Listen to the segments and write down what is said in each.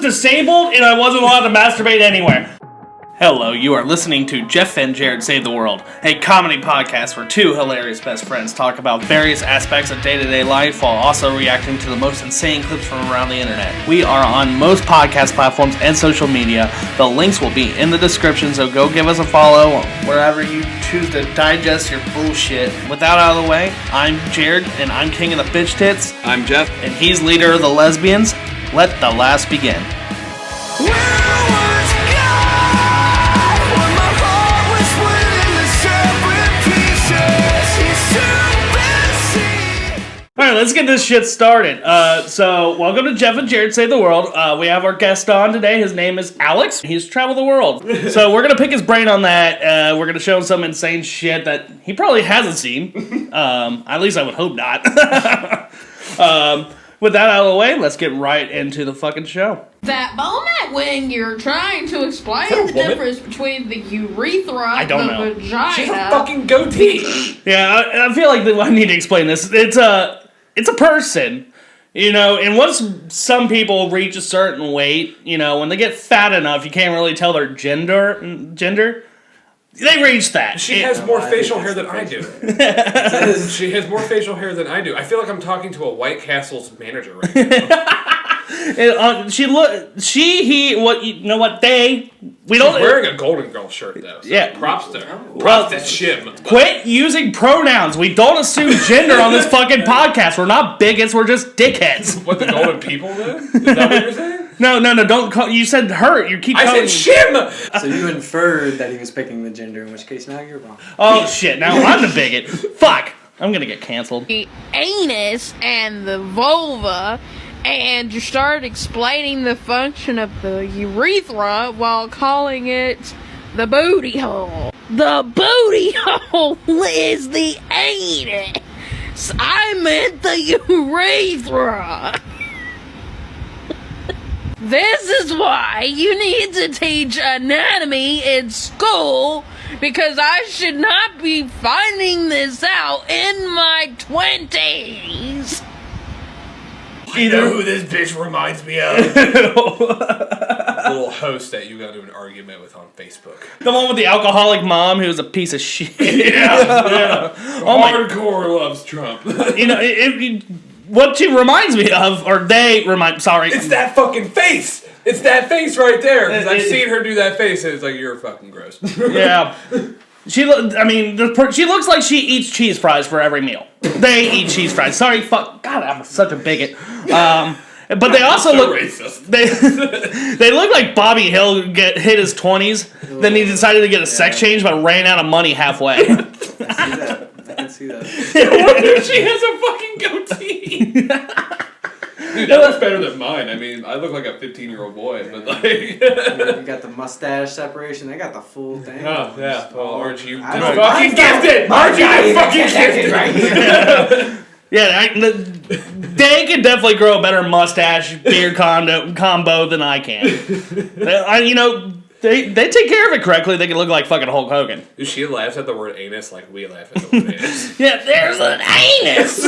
disabled and I wasn't allowed to masturbate anywhere. Hello, you are listening to Jeff and Jared Save the World, a comedy podcast where two hilarious best friends talk about various aspects of day-to-day life while also reacting to the most insane clips from around the internet. We are on most podcast platforms and social media. The links will be in the description, so go give us a follow wherever you choose to digest your bullshit. With that out of the way, I'm Jared, and I'm king of the bitch tits. I'm Jeff. And he's leader of the lesbians. Let the laughs begin. Alright, let's get this shit started. So, welcome to Jeff and Jared Save the World. We have our guest on today. His name is Alex. He's traveled the world. So, we're going to pick his brain on that. We're going to show him some insane shit that he probably hasn't seen. At least I would hope not. With that out of the way, let's get right into the fucking show. That moment when you're trying to explain the difference between the urethra and the vagina. She's a fucking goatee. Yeah, I feel like I need to explain this. It's a person, you know, and once some people reach a certain weight, you know, when they get fat enough, you can't really tell their gender. They reach that. She has more facial hair than I do. She has more facial hair than I do. I feel like I'm talking to a White Castle's manager right now. We don't. She's wearing a Golden Girl shirt though. So yeah. Props to her. Props to Shim. Quit using pronouns. We don't assume gender on this fucking podcast. We're not bigots. We're just dickheads. What, the golden people then? Is that what you're saying? No, don't call. You said her. You keep calling. I said Shim! So you inferred that he was picking the gender, in which case now you're wrong. Oh shit, now I'm the bigot. Fuck. I'm gonna get canceled. The anus and the vulva, and you start explaining the function of the urethra while calling it the booty hole. The booty hole is the anus. I meant the urethra. This is why you need to teach anatomy in school, because I should not be finding this out in my 20s. You know who this bitch reminds me of? Little host that you got into an argument with on Facebook. The one with the alcoholic mom who's a piece of shit. Yeah. Hardcore loves Trump. You know, what she reminds me of, or sorry. It's that fucking face! It's that face right there! Because I've seen her do that face and it's like, you're fucking gross. Yeah. She looks like she eats cheese fries for every meal. They eat cheese fries. Sorry, fuck. God, I'm such a bigot. But they also look racist. They look like Bobby Hill hit his 20s. Then he decided to get a sex change, but ran out of money halfway. I can see that. She has a fucking goatee. Dude, that looks better than mine. I mean, I look like a 15-year-old boy, but like... You got the mustache separation. They got the full thing. Oh, yeah. Well, aren't you fucking gifted? Aren't you fucking gifted right here? Yeah, they can definitely grow a better mustache beard combo than I can. They take care of it correctly. They can look like fucking Hulk Hogan. Dude, she laughs at the word anus like we laugh at the word anus. Yeah, there's an anus!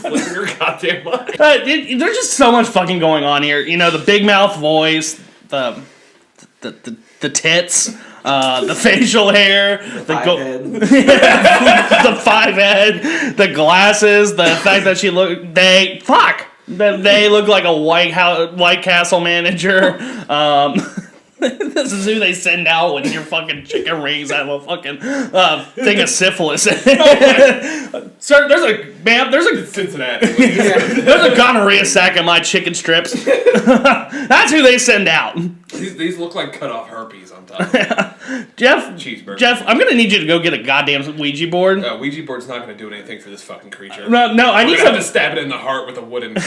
Flipping your goddamn mind. There's just so much fucking going on here. You know, the big mouth voice, the tits, the facial hair, the five head, the glasses, the fact that they look like a White Castle manager. This is who they send out when your fucking chicken rings have a fucking thing of syphilis. Sir, there's a Cincinnati. There's a gonorrhea sack in my chicken strips. That's who they send out. These look like cut off herpes on top. Jeff, I'm gonna need you to go get a goddamn Ouija board. Ouija board's not gonna do anything for this fucking creature. No, I need to stab it in the heart with a wooden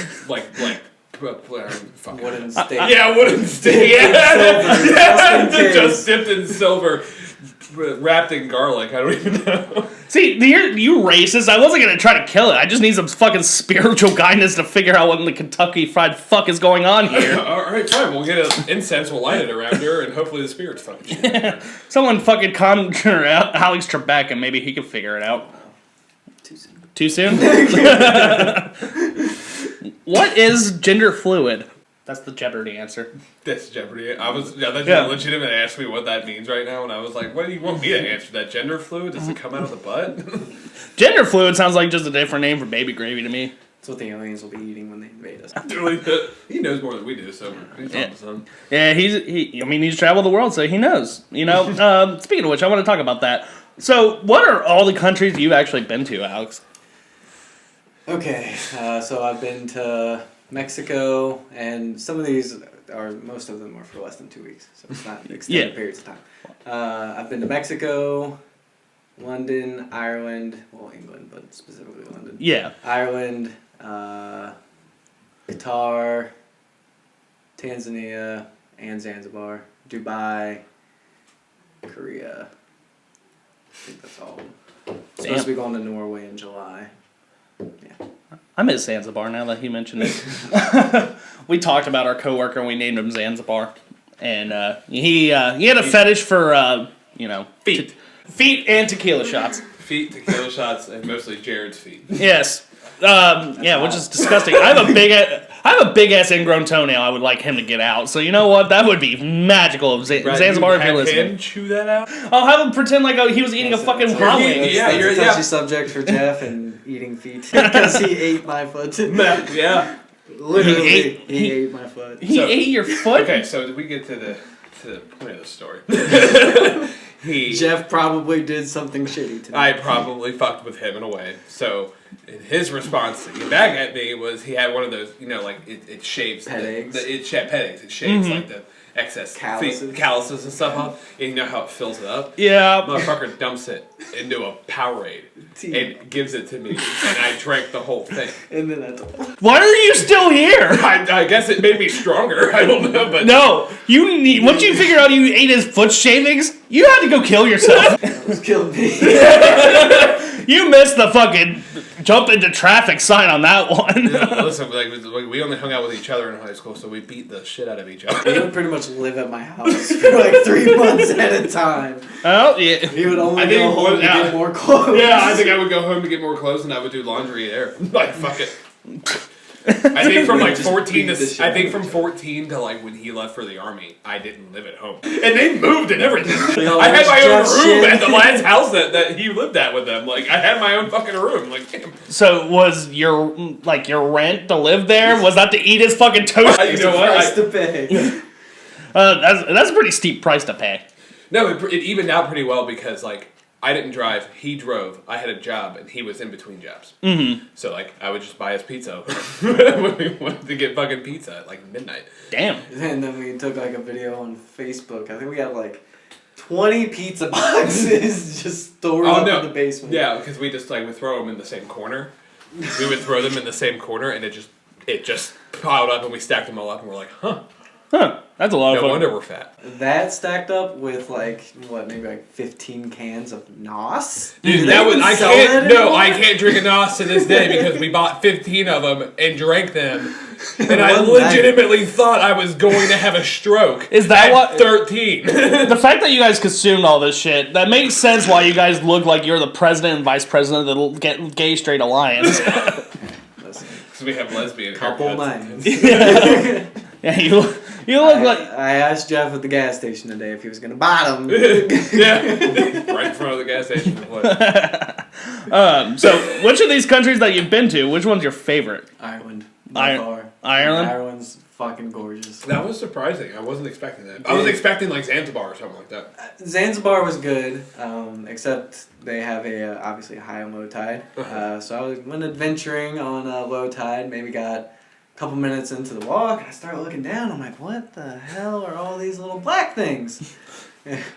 wooden stake. Yeah, wooden stake. Yeah. Just dipped in silver, wrapped in garlic. I don't even know. See, you racist. I wasn't gonna try to kill it. I just need some fucking spiritual guidance to figure out what in the Kentucky Fried fuck is going on here. Alright, fine. We'll get an incense, we'll light it around her, and hopefully the spirits fucking shit. Yeah. Someone fucking conjure out Alex Trebek and maybe he can figure it out. Too soon? What is gender fluid? That's the Jeopardy answer. That's Jeopardy. I thought you legitimately asked me what that means right now, and I was like, what do you want me to answer? That gender fluid? Does it come out of the butt? Gender fluid sounds like just a different name for baby gravy to me. That's what the aliens will be eating when they invade us. He knows more than we do, so he's on something. Yeah, he's traveled the world, so he knows. You know. Speaking of which, I want to talk about that. So, what are all the countries you've actually been to, Alex? Okay, so I've been to Mexico, and most of them are for less than 2 weeks, so it's not extended periods of time. I've been to Mexico, London, Ireland, England, but specifically London. Yeah. Ireland, Qatar, Tanzania, and Zanzibar, Dubai, Korea. I think that's all. Supposed to be going to Norway in July. Yeah. I miss Zanzibar now that he mentioned it. We talked about our coworker and we named him Zanzibar. And he had a fetish for, feet. Feet and tequila shots. Feet, tequila shots, and mostly Jared's feet. Yes. Which is disgusting. I have a big ass ingrown toenail. I would like him to get out. So you know what? That would be magical. Zanzibar, if you're listening. Him chew that out. I'll have him pretend like he was eating a fucking hot wing. You're a touchy subject for Jeff and eating feet because he ate my foot. Yeah, literally, he ate my foot. He ate your foot. Okay, so did we get to the point of the story? Jeff probably did something shitty to me. I probably fucked with him in a way. So his response back at me was he had one of those, it shaves pet eggs. Pet eggs. It shaves like the excess calluses and stuff off. And you know how it fills it up? Yeah. Motherfucker dumps it into a Powerade and gives it to me, and I drank the whole thing. And then why are you still here? I guess it made me stronger. I don't know, but no, once you figured out you ate his foot shavings, you had to go kill yourself. That was killing me. You missed the fucking jump into traffic sign on that one. Yeah, listen, we only hung out with each other in high school, so we beat the shit out of each other. He would pretty much live at my house for 3 months at a time. Oh, yeah. He would only go home to get more clothes. Yeah, I think I would go home to get more clothes, and I would do laundry there. Like, fuck it. I think from 14 to when he left for the army, I didn't live at home, and they moved and everything. I had my own room at the last house that he lived at with them. Like I had my own fucking room. Like damn. So was your rent to live there? Was that to eat his fucking toast? You know what? Price to pay. That's a pretty steep price to pay. No, it evened out pretty well because I didn't drive, he drove, I had a job, and he was in between jobs. Mm-hmm. So, I would just buy us pizza when we wanted to get fucking pizza at, midnight. Damn. And then we took, a video on Facebook. I think we had, 20 pizza boxes just stored in the basement. Yeah, because we just, would throw them in the same corner. We would throw them in the same corner, and it just piled up, and we stacked them all up, and we're like, huh. Huh. That's a lot of fun. No wonder we're fat. That stacked up with maybe 15 cans of NOS. Dude, I can't drink a NOS to this day because we bought 15 of them and drank them, and I legitimately thought I was going to have a stroke. Is that what 13? The fact that you guys consumed all this shit, that makes sense why you guys look like you're the president and vice president of the Gay Straight Alliance. Because we have lesbian couple names. Yeah, you look like... I asked Jeff at the gas station today if he was going to buy them. Yeah, right in front of the gas station. So, which of these countries that you've been to, which one's your favorite? Ireland. By far. Ireland? Ireland's fucking gorgeous. That was surprising. I wasn't expecting that. I was expecting Zanzibar or something like that. Zanzibar was good, except they have obviously a high and low tide. So I went adventuring on a low tide, maybe got... couple minutes into the walk, and I start looking down. I'm like, what the hell are all these little black things?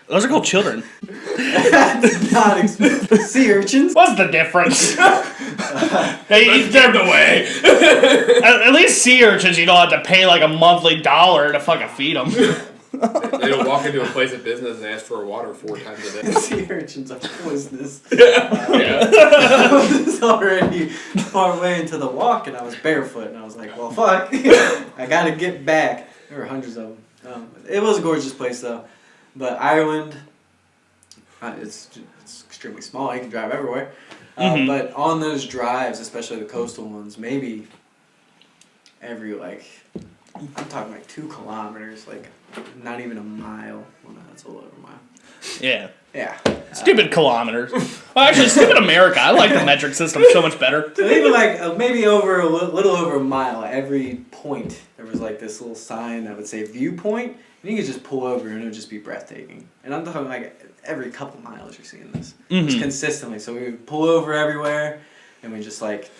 Those are called children. I did not expect sea urchins. What's the difference? They eat them away. At least sea urchins, you don't have to pay a monthly $1 to fucking feed them. They don't walk into a place of business and ask for water 4 times a day. Sea urchins are poisonous. Yeah. I was already far way into the walk, and I was barefoot, and I was like, well, fuck. I gotta get back. There were hundreds of them. It was a gorgeous place, though. But Ireland, it's extremely small. You can drive everywhere. But on those drives, especially the coastal ones, maybe every I'm talking like 2 kilometers, like not even a mile. Well, no, that's a little over a mile. Yeah. Yeah. Stupid kilometers. Well, actually, stupid America. I like the metric system so much better. So even like maybe over little over a mile, at every point there was like this little sign that would say viewpoint, and you could just pull over and it would just be breathtaking. And I'm talking like every couple miles you're seeing this, just consistently. So we would pull over everywhere, and we just like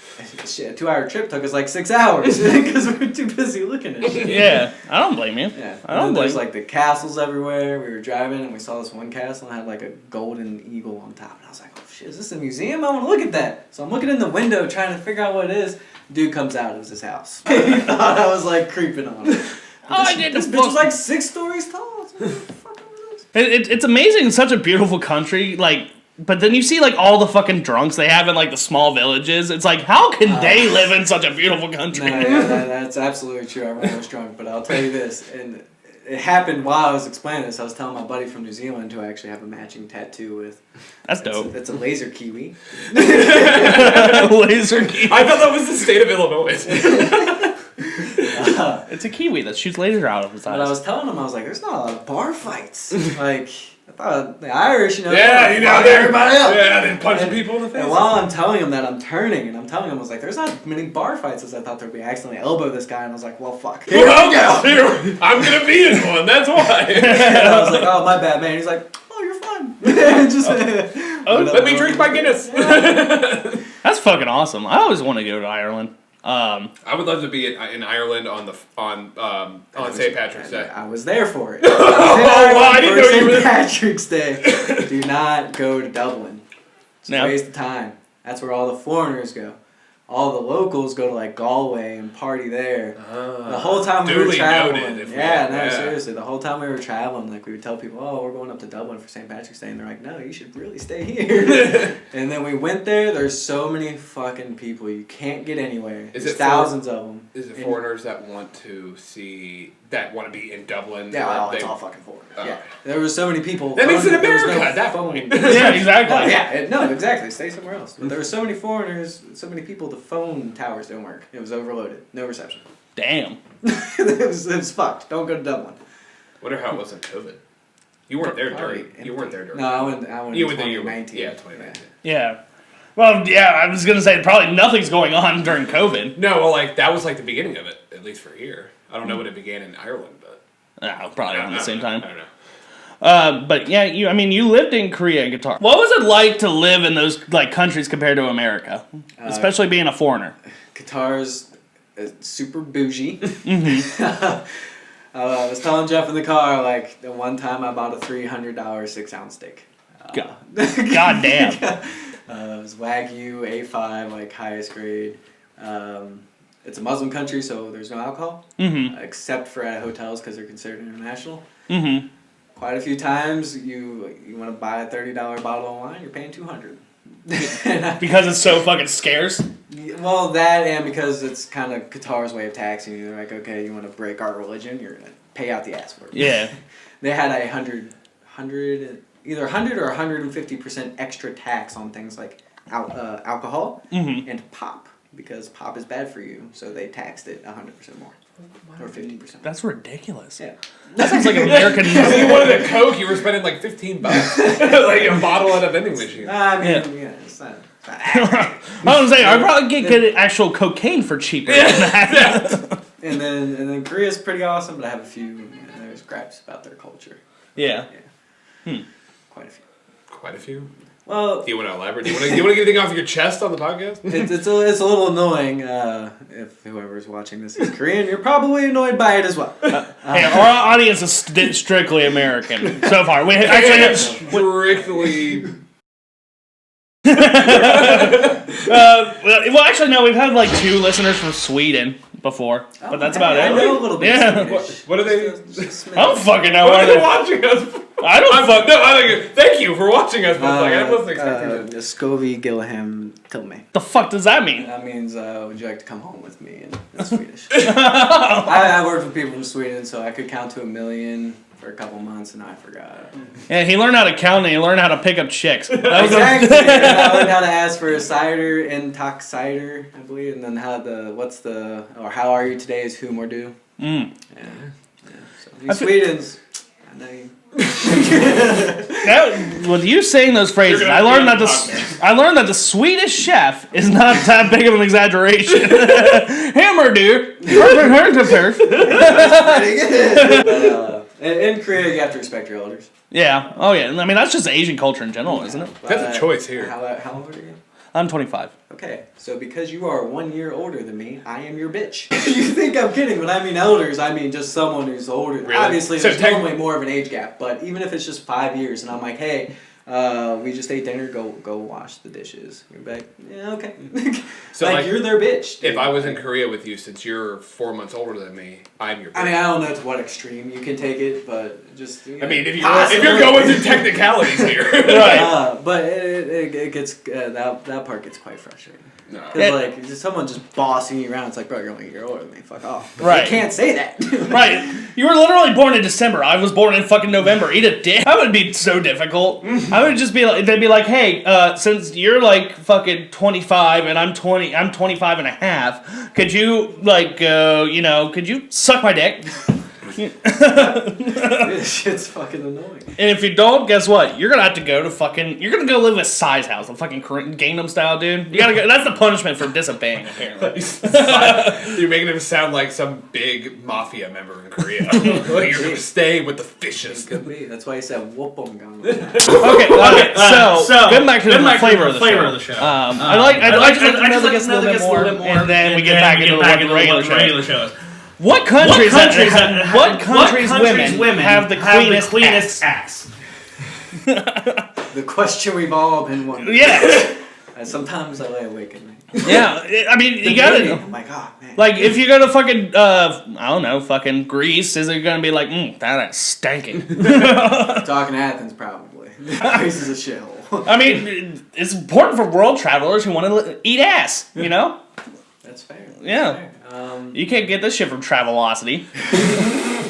shit. A 2-hour trip took us like 6 hours because we were too busy looking at shit. Yeah, I don't blame you. Yeah, I don't blame there's you. like the castles everywhere. We were driving and we saw this one castle and had like a golden eagle on top. And I was like, oh shit, is this a museum? I want to look at that. So I'm looking in the window trying to figure out what it is. Dude comes out, it was his house. He thought I was like creeping on him. This bitch was like 6 stories tall. What the fuck was this? It's amazing. It's such a beautiful country. Like, but then you see like all the fucking drunks they have in like the small villages. It's like, how can they live in such a beautiful country? No, yeah, that's absolutely true. Everyone was drunk, but I'll tell you this, and it happened while I was explaining this. I was telling my buddy from New Zealand who I actually have a matching tattoo with. That's dope. It's a laser kiwi. Laser kiwi. I thought that was the state of Illinois. It's a kiwi that shoots lasers out of its eyes. But I was telling him, I was like, there's not a lot of bar fights. Like, I thought the Irish, Yeah, you know, fuck everybody up. Yeah, then punching people in the face. And while I'm telling him that, I'm turning, and I'm telling him, I was like, there's not many bar fights as I thought there'd be. I accidentally elbow this guy, and I was like, well, fuck. Here we go. I'm gonna be in one, that's why. And I was like, oh, my bad, man. He's like, oh, you're fine. Let me drink my Guinness. That's fucking awesome. I always want to go to Ireland. I would love to be in Ireland on St. Patrick's Day. I was there for it. I didn't know you were St. there. Patrick's Day. Do not go to Dublin. It's a waste of time. That's where all the foreigners go. All the locals go to like Galway and party there. The whole time we were Duly traveling. noted, Seriously. The whole time we were traveling, like we would tell people, "Oh, we're going up to Dublin for St. Patrick's Day," and they're like, "No, you should really stay here." And then we went there. There's so many fucking people. You can't get anywhere. There's thousands of them. Is it foreigners that want to be in Dublin? Yeah, it's all fucking foreigners. Oh. Yeah, there were so many people. That makes it there was America no at that phone. point. Yeah, exactly. No, exactly. Stay somewhere else. But there were so many foreigners, so many people. The phone towers don't work. It was overloaded. No reception. Damn. it was fucked. Don't go to Dublin. Wonder how it was in COVID. You weren't there during. You weren't there during. No, I went. You in went there. 2019. Yeah, 2019. Yeah. Well, yeah, I was gonna say probably nothing's going on during COVID. No, well, like that was like the beginning of it, at least for here. I don't know when it began in Ireland, but Probably around the same time. I don't know. But yeah, you lived in Korea and Qatar. What was it like to live in those like countries compared to America, especially being a foreigner? Qatar's super bougie. I was telling Jeff in the car, like, the one time I bought a $300 6-ounce steak. God damn. It was Wagyu A5, like, highest grade. It's a Muslim country, so there's no alcohol, except for at hotels because they're considered international. Quite a few times, you want to buy a $30 bottle of wine, you're paying $200. Because it's so fucking scarce? Well, that and because it's kind of Qatar's way of taxing you. They're like, okay, you want to break our religion, you're going to pay out the ass for it. Yeah. They had a either 100 or 150% extra tax on things like alcohol and pop, because pop is bad for you, so they taxed it 100% more. Or 50%. That's ridiculous. Yeah. That sounds like American. If you wanted a Coke, you were spending like $15, like a bottle at a vending machine. I mean, yeah, it's not I was saying, I'd probably get actual cocaine for cheaper than that. And then Korea's pretty awesome, but I have a few. There's gripes about their culture. Yeah. Quite a few. Quite a few. Well, Do you want to elaborate? Do you want to get anything off your chest on the podcast? it's a little annoying. If whoever's watching this is Korean, you're probably annoyed by it as well. Hey, our audience is strictly American so far. We actually have strictly. well, actually, no. We've had like 2 listeners from Sweden before, but that's about it. I know a little bit. Yeah. What are they? I don't fucking know. Why are they watching us? I don't fuck. No, I think. Thank you for watching us. But like, I wasn't expecting that. Scovy Gillaham Tilme. The fuck does that mean? That means, would you like to come home with me in Swedish? I worked with people from Sweden, so I could count to 1,000,000 for a couple months, and I forgot. Yeah, he learned how to count and he learned how to pick up chicks. That was Exactly. And I learned how to ask for a cider and talk cider, I believe, and then how are you today is who more do. Yeah. So, Sweden's. I know you. With you saying those phrases, I learned that the Swedish chef is not that big of an exaggeration. Hammer, dude. But in Korea, you have to respect your elders. Yeah. Oh, yeah. I mean, that's just Asian culture in general, isn't it? That's a choice here. How old are you? I'm 25. Okay, so because you are 1 year older than me, I am your bitch. You think I'm kidding? When I mean elders, I mean just someone who's older. Really? Obviously, So there's normally more of an age gap, but even if it's just 5 years, and I'm like, hey, we just ate dinner, go wash the dishes. You're like, yeah, okay. So like you're their bitch. Dude. If I was in Korea with you, since you're 4 months older than me, I'm your bitch. I mean, I don't know to what extreme you can take it, but just. I mean, if you're going through technicalities here, right? But it gets that part gets quite frustrating. No. Because like someone just bossing you around, it's like, bro, you're only a year older than me. Fuck off. But right? You can't say that. Right. You were literally born in December. I was born in fucking November. Eat a dick. That would be so difficult. I would just be like, they'd be like, hey, since you're like fucking 25 and I'm 25 and a half, could you like, could you suck my dick? This shit's fucking annoying. And if you don't, guess what? You're gonna have to go to you're gonna go live with Sai's house, the fucking Gangnam Style dude. You gotta go. That's the punishment for disobeying, apparently. You're making him sound like some big mafia member in Korea. Like you're gonna stay with the fishes. Could be. That's why he said whoop them. Okay. So getting back to the flavor of the show. I just like to know this a little bit more, and then we get back into the regular shows. What countries women have the cleanest ass? The question we've all been wondering. Yeah. Sometimes I lay awake at night. Yeah, I mean, you gotta know. I'm like, oh, man. Like, if you go to fucking, fucking Greece, is it gonna be like, that is stanking? Talking to Athens, probably. Greece is a shithole. I mean, it's important for world travelers who want to eat ass, you know? That's fair. Yeah. Fair. You can't get this shit from Travelocity.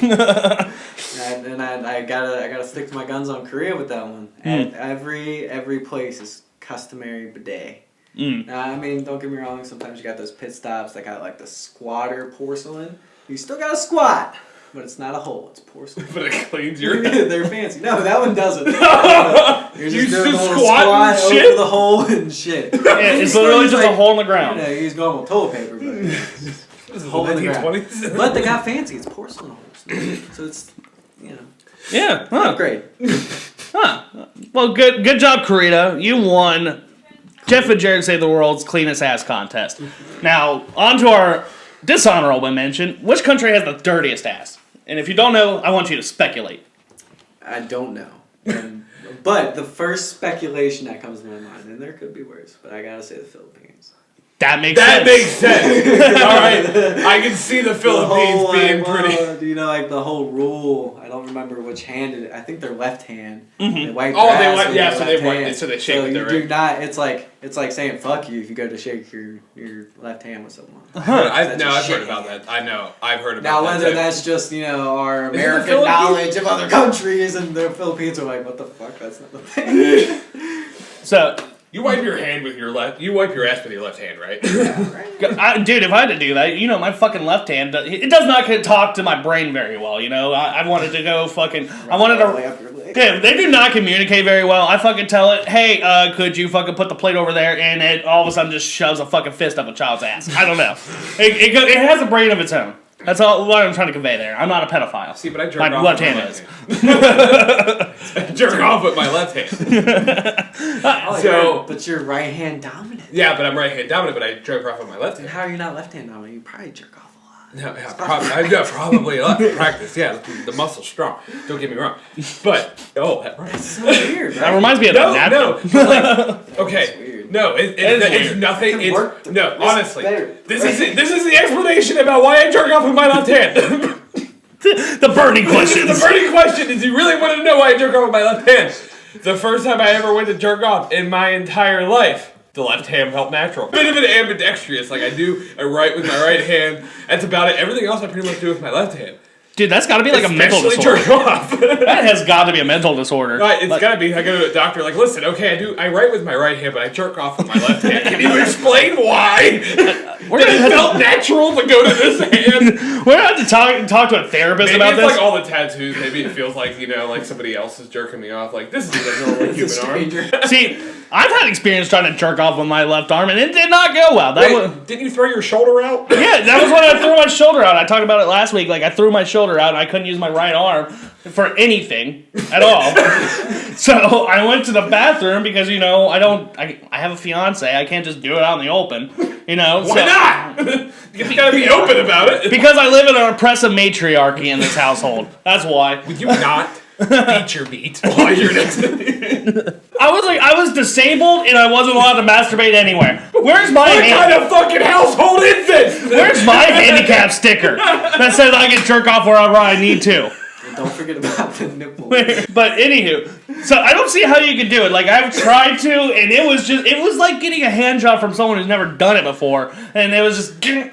and I gotta stick to my guns on Korea with that one. And every place is customary bidet. Now, I mean, don't get me wrong. Sometimes you got those pit stops that got like the squatter porcelain. You still got to squat, but it's not a hole. It's porcelain. But it cleans your. They're fancy. No, that one doesn't. You're just doing a little squat and over shit? the hole and shit. Yeah, it's literally just a hole in the ground. You use normal toilet paper, but it's a hole in the ground. But they got fancy. It's porcelain holes, so it's Yeah. great. Well, good job, Karita. You won Jeff and Jared Save the World's Cleanest Ass Contest. Now, on to our dishonorable mention. Which country has the dirtiest ass? And if you don't know, I want you to speculate. I don't know. But the first speculation that comes to my mind, and there could be worse, but I gotta say the Philippines. That makes sense. All right, I can see the Philippines being pretty. Like the whole rule. I don't remember which hand it. I think they're left hand. Mm-hmm. They wipe. Oh, their they ass wipe. with Yeah, their so left they wipe. hand. So they shake with their do right. not. It's like saying fuck you if you go to shake your left hand with someone. I've heard about that. I know. I've heard about now, that. whether that's just our Is it the American Philippines? knowledge of other countries, and the Philippines are like, what the fuck? That's not the thing. So. You wipe your hand with your left. You wipe your ass with your left hand, right? Yeah, right. Dude, if I had to do that, my fucking left hand, it does not talk to my brain very well, I wanted to go fucking, I wanted to, yeah, they do not communicate very well. I fucking tell it, hey, could you fucking put the plate over there, and it all of a sudden just shoves a fucking fist up a child's ass. I don't know. It has a brain of its own. That's all what I'm trying to convey there. I'm not a pedophile. See, but I jerk my off left with hand my is. I jerk off with my left hand. But you're right hand dominant. Yeah, but I'm right hand dominant, but I jerk off with my left hand. How are you not left hand dominant? You probably jerk off a lot. No, yeah, probably a lot of practice. Yeah, the muscle's strong. Don't get me wrong. But It's so weird. Right? That reminds me of the napkin. No. But okay. Weird. No, it's nothing. Honestly, better. this is the explanation about why I jerk off with my left hand. The burning question. The burning question is: you really want to know why I jerk off with my left hand? The first time I ever went to jerk off in my entire life, the left hand felt natural. Bit of an ambidextrous, like I write with my right hand. That's about it. Everything else I pretty much do with my left hand. Dude, that's got to be like a mental disorder. Jerk off. That has got to be a mental disorder. Right, it's got to be. I go to a doctor, like, listen, okay, I write with my right hand, but I jerk off with my left hand. Can you explain why? It felt natural to go to this hand. We're going to have to talk to a therapist about this. Maybe it's like all the tattoos. Maybe it feels like, like somebody else is jerking me off. Like, this is a normal human arm. See, I've had experience trying to jerk off with my left arm, and it did not go well. Didn't you throw your shoulder out? Yeah, that was when I threw my shoulder out. I talked about it last week. Like, I threw my shoulder out, and I couldn't use my right arm for anything at all. So I went to the bathroom because, I have a fiance. I can't just do it out in the open, Why not? You gotta be open about it. Because I live in an oppressive matriarchy in this household. That's why. Would you not beat your meat while you're next to me? I was disabled and I wasn't allowed to masturbate anywhere. Where's my what kind of fucking household is this? Where's my handicap sticker that says I can jerk off wherever I need to? Don't forget about the nipple. But anywho, so I don't see how you could do it. Like, I've tried to, and it was like getting a hand job from someone who's never done it before, and it was just. Am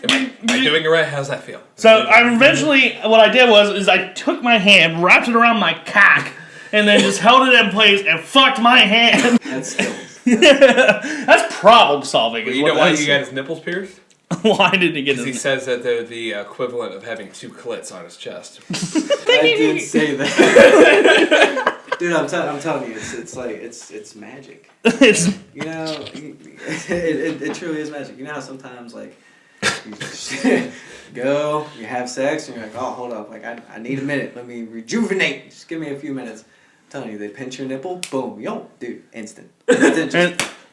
I doing it right? How's that feel? So I eventually, what I did was I took my hand, wrapped it around my cock, and then just held it in place and fucked my hand. That's skills. That's problem solving. Well, you know why you got his nipples pierced? Why did he get his? He says that they're the equivalent of having 2 clits on his chest. I did say that. Dude, I'm telling you, it's like it's magic. It's it truly is magic. You know how sometimes like you just go, you have sex, and you're like, oh, hold up, like I need a minute, let me rejuvenate. Just give me a few minutes. I'm telling you, they pinch your nipple, boom, dude, instant.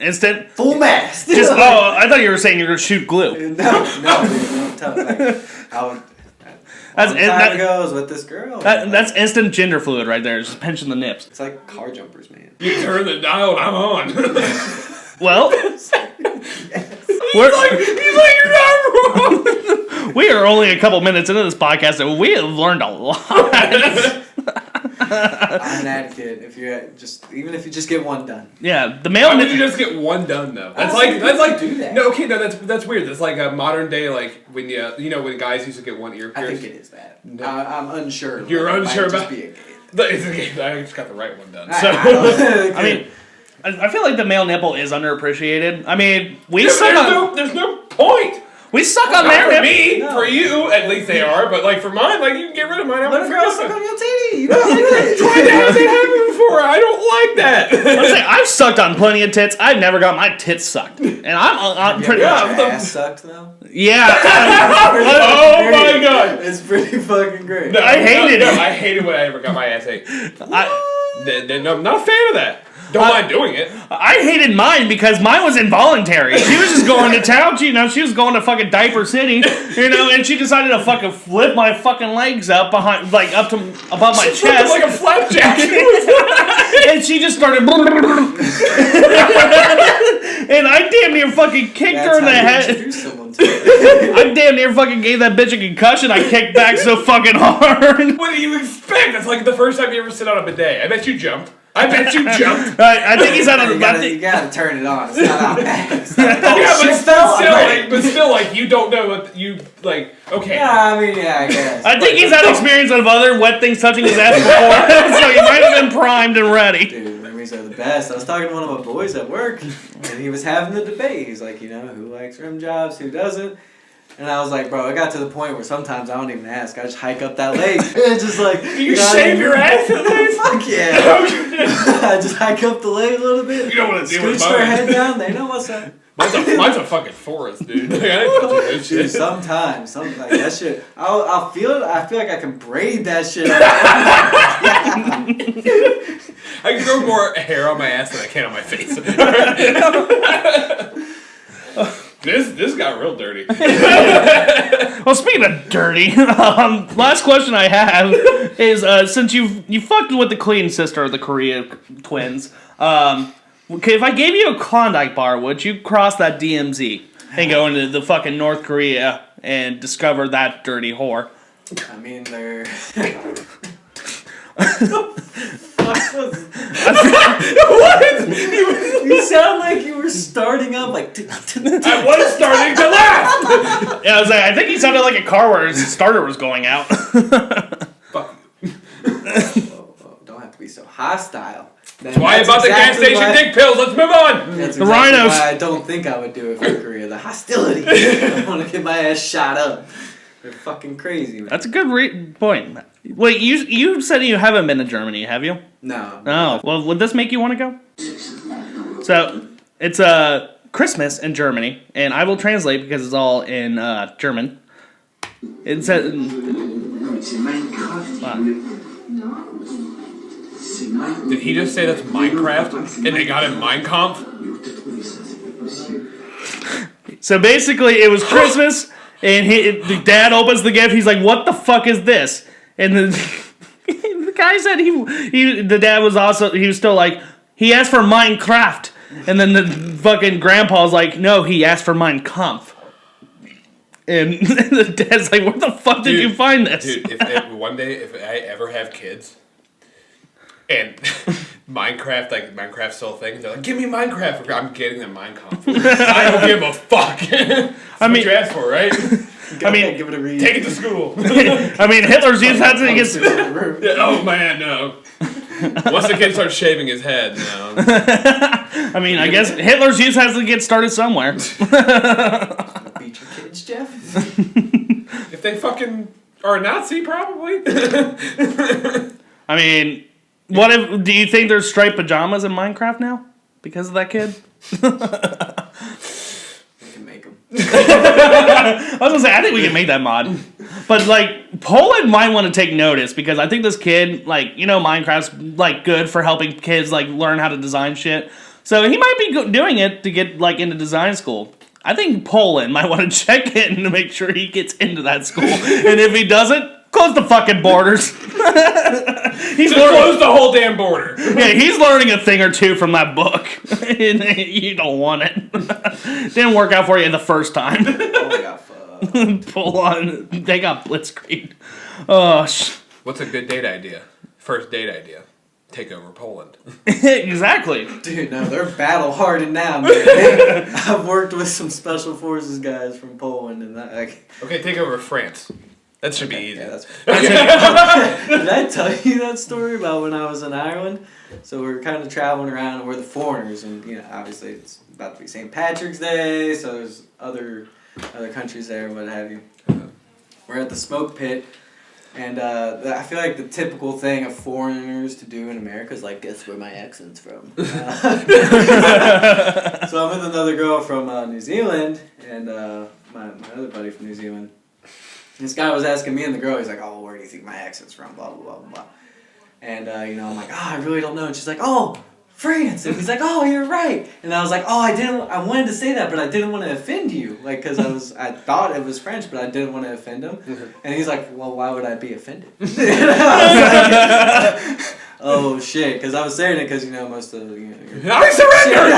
Instant? Full mast. I thought you were saying you were going to shoot glue. No, dude, I'm telling you, time ago, I was with this girl. That's instant gender fluid right there. It's just pinching the nips. It's like car jumpers, man. You turn the dial, I'm on. Well, he's like, you're not wrong. We are only a couple minutes into this podcast, and we have learned a lot. I'm an advocate. Even if you just get one done. Yeah, the male. Why would you just get one done though? That's like do that. No, okay, no, that's weird. That's like a modern day, like when when guys used to get one ear pierced. I think it is that. No. I'm unsure. You're unsure about? Be it's a game. I just got the right one done. So I mean, I feel like the male nipple is underappreciated. I mean, there's no point. We suck on their nipple. For me, for you, at least they are. But like for mine, like you can get rid of mine. Let a girl suck on your titty. You don't do it. Tried to have it happen before. I don't like that. I've sucked on plenty of tits. I've never got my tits sucked, and I'm pretty. Your ass sucked though. Yeah. Oh my god, it's pretty fucking great. No, I hated it. I hated when I ever got my ass ate. I'm not a fan of that. Don't mind doing it. I hated mine because mine was involuntary. She was just going to town. She was going to fucking Diaper City, and she decided to fucking flip my fucking legs up behind, like up to above my chest, like a flapjack. And she just started, and I damn near fucking kicked her in the head. I damn near fucking gave that bitch a concussion. I kicked back so fucking hard. What do you expect? That's like the first time you ever sit on a bidet. I bet you jumped. I think he's out of the. You gotta turn it on. It's not out back. But still, like you don't know what you like. Okay. Yeah, I mean, I guess. I think he's had experience of other wet things touching his ass before, so he might have been primed and ready. Dude, memories are the best. I was talking to one of my boys at work, and he was having the debate. He's like, who likes rim jobs, who doesn't? And I was like, bro, it got to the point where sometimes I don't even ask. I just hike up that leg. It's just like... Do you shave your ass at least? Fuck yeah. I just hike up the leg a little bit. You don't want to deal with mine. Scooch their head down. They know what's up. Mine's a fucking forest, dude. Like, I ain't touching that shit. Dude, sometimes like that shit. I feel like I can braid that shit up. I can grow more hair on my ass than I can on my face. This got real dirty. Well, speaking of dirty, last question I have is since you fucked with the Queen sister of the Korea twins, okay, if I gave you a Klondike bar, would you cross that DMZ and go into the fucking North Korea and discover that dirty whore? I mean, they're... What? You sound like you were starting up like... I was starting to laugh! Yeah, I think he sounded like a car where his starter was going out. don't have to be so hostile. That's why about the gas station dick pills. Let's move on. That's the exactly rhinos. why I don't think I would do it for Korea. The hostility. I want to get my ass shot up. They're fucking crazy, man. That's a good point. Wait, you said you haven't been to Germany, have you? No. Oh, well, would this make you want to go? So, it's Christmas in Germany, and I will translate because it's all in German. It says... Did he just say that's Minecraft? And they got him Mein Kampf? So basically, it was Christmas, and the dad opens the gift. He's like, "What the fuck is this?" And the guy said the dad was still like, he asked for Minecraft, and then the fucking grandpa's like, "No, he asked for Mein Kampf." And the dad's like, "Where the fuck did you find this?" Dude, if I ever have kids, and Minecraft's still a thing, they're like, "Give me Minecraft." I'm getting them Minecraft. I don't give a fuck. That's what you asked for, right? Give it a read. Take it to school. I mean, Hitler's youth had to get... Oh man, no. Once the kid starts shaving his head, no. I mean, I guess Hitler's youth has to get started somewhere. Beat your kids, Jeff? If they fucking are a Nazi, probably. I mean, do you think there's striped pajamas in Minecraft now? Because of that kid? We can make them. I was gonna say, I think we can make that mod. But, like, Poland might want to take notice, because I think this kid, like, Minecraft's, like, good for helping kids, like, learn how to design shit. So he might be doing it to get, like, into design school. I think Poland might want to check in to make sure he gets into that school. And if he doesn't, close the fucking borders. Close the whole damn border. Yeah, he's learning a thing or two from that book. You don't want it. Didn't work out for you the first time. Oh, yeah, fuck. Pull on. They got blitzkrieg. Oh, What's a good date idea? First date idea. Take over Poland. Exactly. Dude, no, they're battle hardened now, man. I've worked with some special forces guys from Poland, and Okay, take over France. That should be easy. Yeah, did I tell you that story about when I was in Ireland? So we were kind of traveling around, and we're the foreigners, and obviously it's about to be St. Patrick's Day, so there's other countries there, what have you. We're at the smoke pit. And I feel like the typical thing of foreigners to do in America is like, guess where my accent's from. So I'm with another girl from New Zealand, and my other buddy from New Zealand. This guy was asking me and the girl, he's like, "Oh, where do you think my accent's from?" Blah, blah, blah, blah. And, I'm like, "Oh, I really don't know." And she's like, "Oh, France." And he's like, "Oh, you're right." And I was like, "Oh, I wanted to say that, but I didn't want to offend you." Like, because I thought it was French, but I didn't want to offend him. And he's like, "Well, why would I be offended?" And I was like, oh, shit. Because I was saying it because, most of I surrender!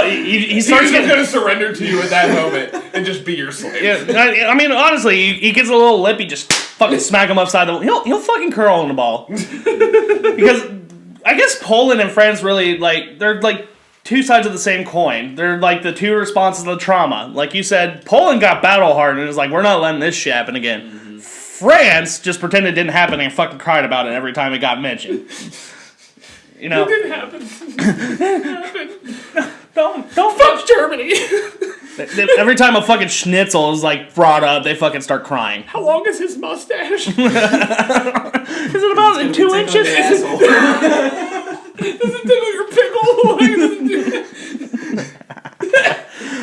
He starts going to surrender to you at that moment and just be your slave. Yeah, I mean, honestly, he gets a little lip, you just fucking smack him upside the wall. He'll fucking curl in the ball. Because I guess Poland and France really, like, they're like two sides of the same coin. They're like the two responses to the trauma. Like you said, Poland got battle hardened and was like, we're not letting this shit happen again. Mm-hmm. France just pretended it didn't happen and fucking cried about it every time it got mentioned. It didn't happen. It didn't happen. Don't fuck Germany. Every time a fucking schnitzel is like brought up, they fucking start crying. How long is his mustache? Is it about 2 inches? Does it tickle your pickle?